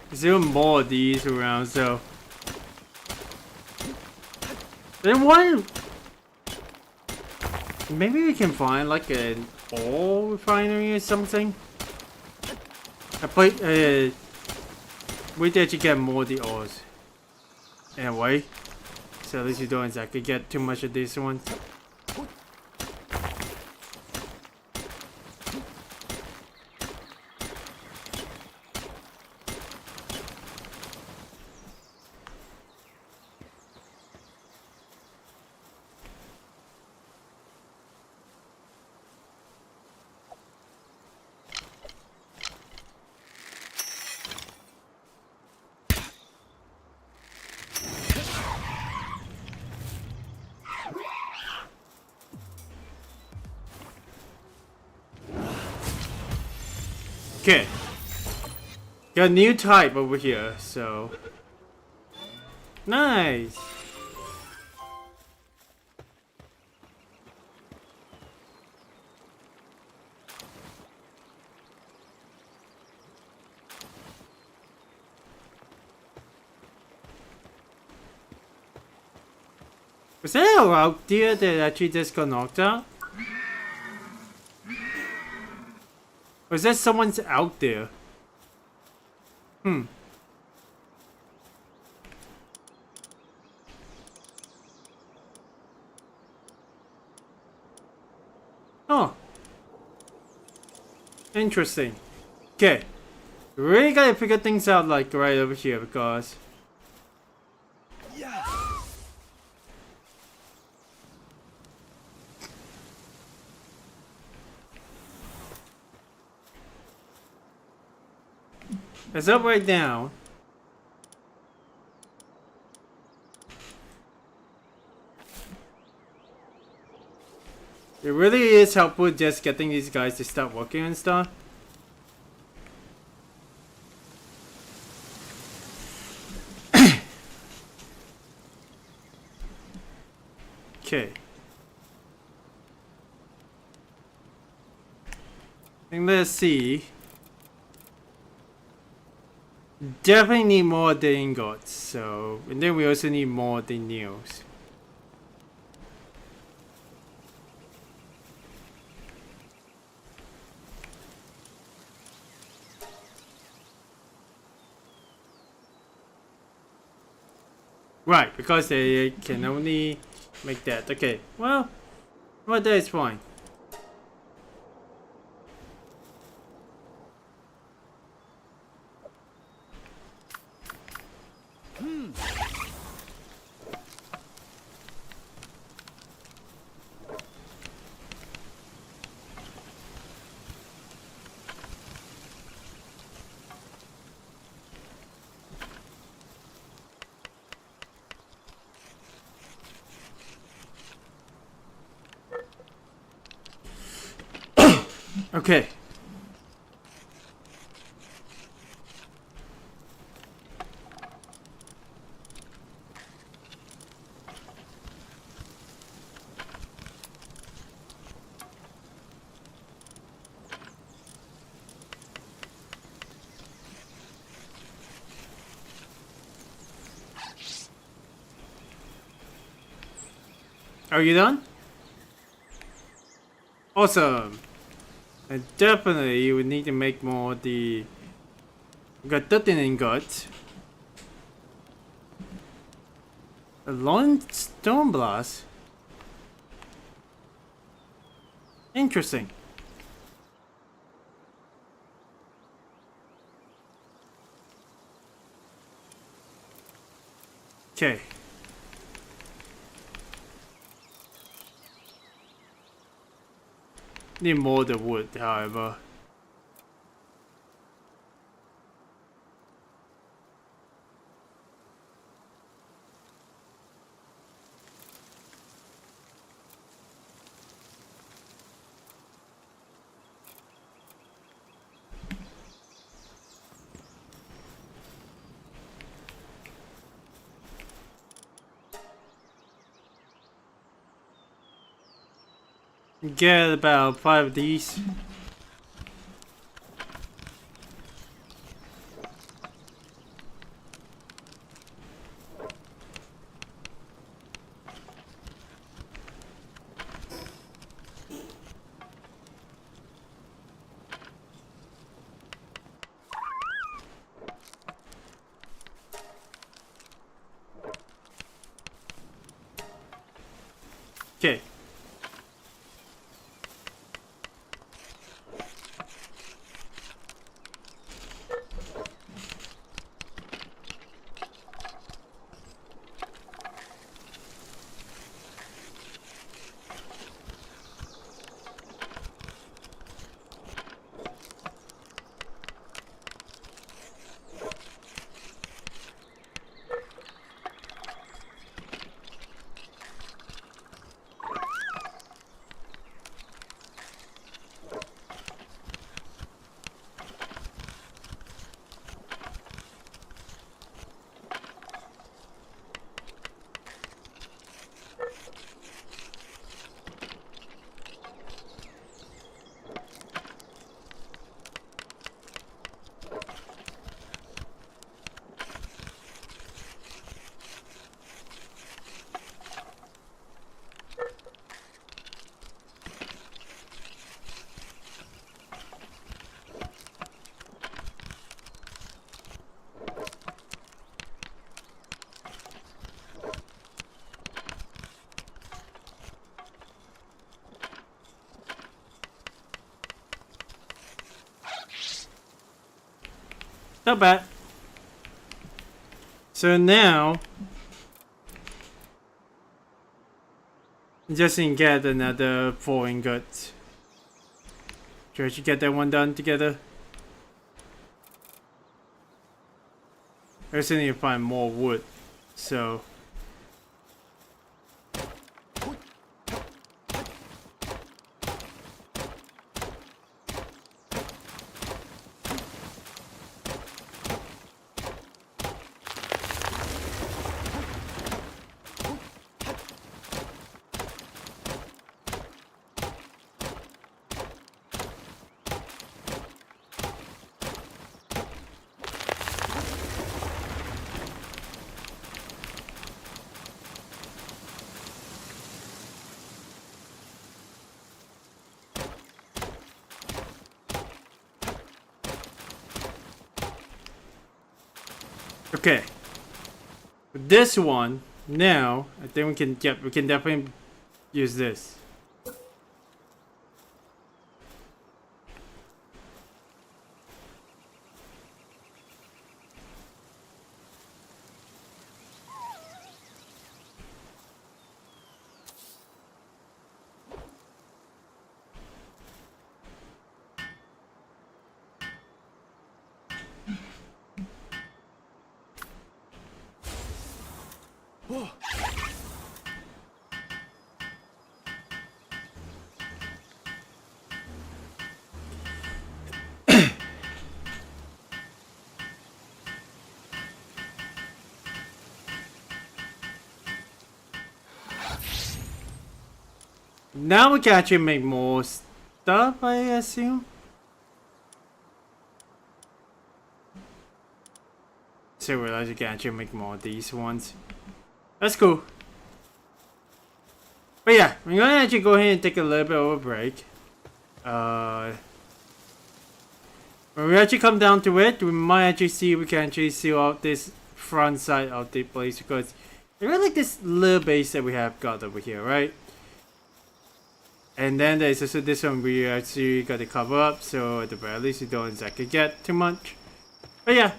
There's even more of these around, so. Then one. Maybe we can find like an oil refinery or something. We did to get more of the ores. Anyway, so at least you're doing is I could get too much of these ones. Okay. Got a new type over here, so. Nice! Was that a route deer that actually just got knocked out? Or is that someone's out there? Oh. Interesting. Okay. We really gotta figure things out like right over here because... Yeah. As of right now, it really is helpful just getting these guys to start working and stuff. Okay. And let's see. Definitely need more of the ingots, so and then we also need more of the nails. Right, because they can only make that. Okay, well that is fine. Okay. Are you done? Awesome. And definitely you would need to make more of the... We got 13 ingots. A long stone blast? Interesting. Okay. Need more of the wood, however. Get about 5 of these. Okay. Not bad. So now, just need to get another 4 ingots. Try to get that one done together. I just need to find more wood. So. Okay. With this one, now, I think we can definitely use this. Whoa. Now we can actually make more stuff, I assume. So we realize you can actually make more of these ones. That's cool. But yeah, we're gonna actually go ahead and take a little bit of a break. When we actually come down to it, we might actually see if we can actually seal out this front side of the place, because I really like this little base that we have got over here, right? And then there's also this one we actually got to cover up, so at the very least you don't exactly get too much. But yeah,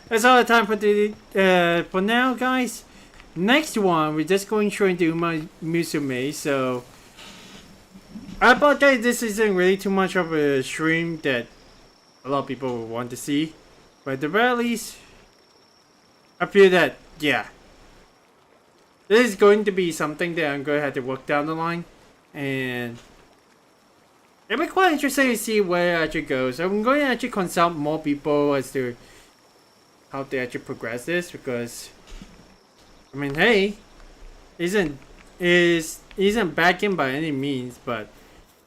that's all the time for now, guys. Next one, we're just going straight into my Musume, so I apologize, this isn't really too much of a stream that a lot of people will want to see, but at the very least, I feel that, yeah, this is going to be something that I'm going to have to work down the line, and it'll be quite interesting to see where it actually goes. I'm going to actually consult more people as to how to actually progress this, because I mean, hey, isn't backing by any means, but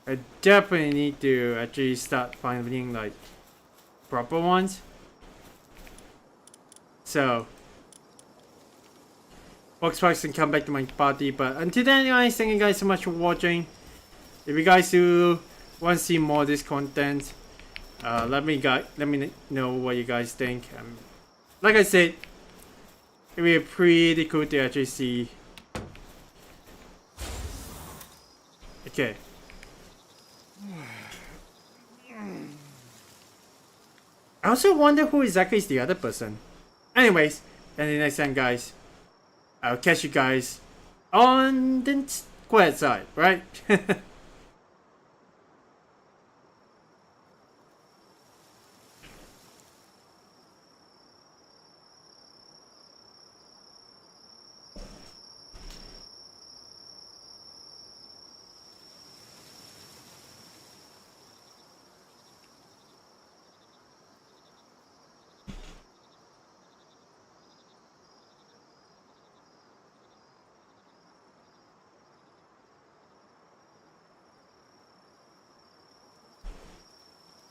I definitely need to actually start finding like proper ones. So Fox can come back to my party, but until then, guys, thank you guys so much for watching. If you guys do want to see more of this content, let me know what you guys think. Like I said, it'd be pretty cool to actually see. Okay. I also wonder who exactly is the other person. Anyways, until next time, guys, I'll catch you guys on the square side, right?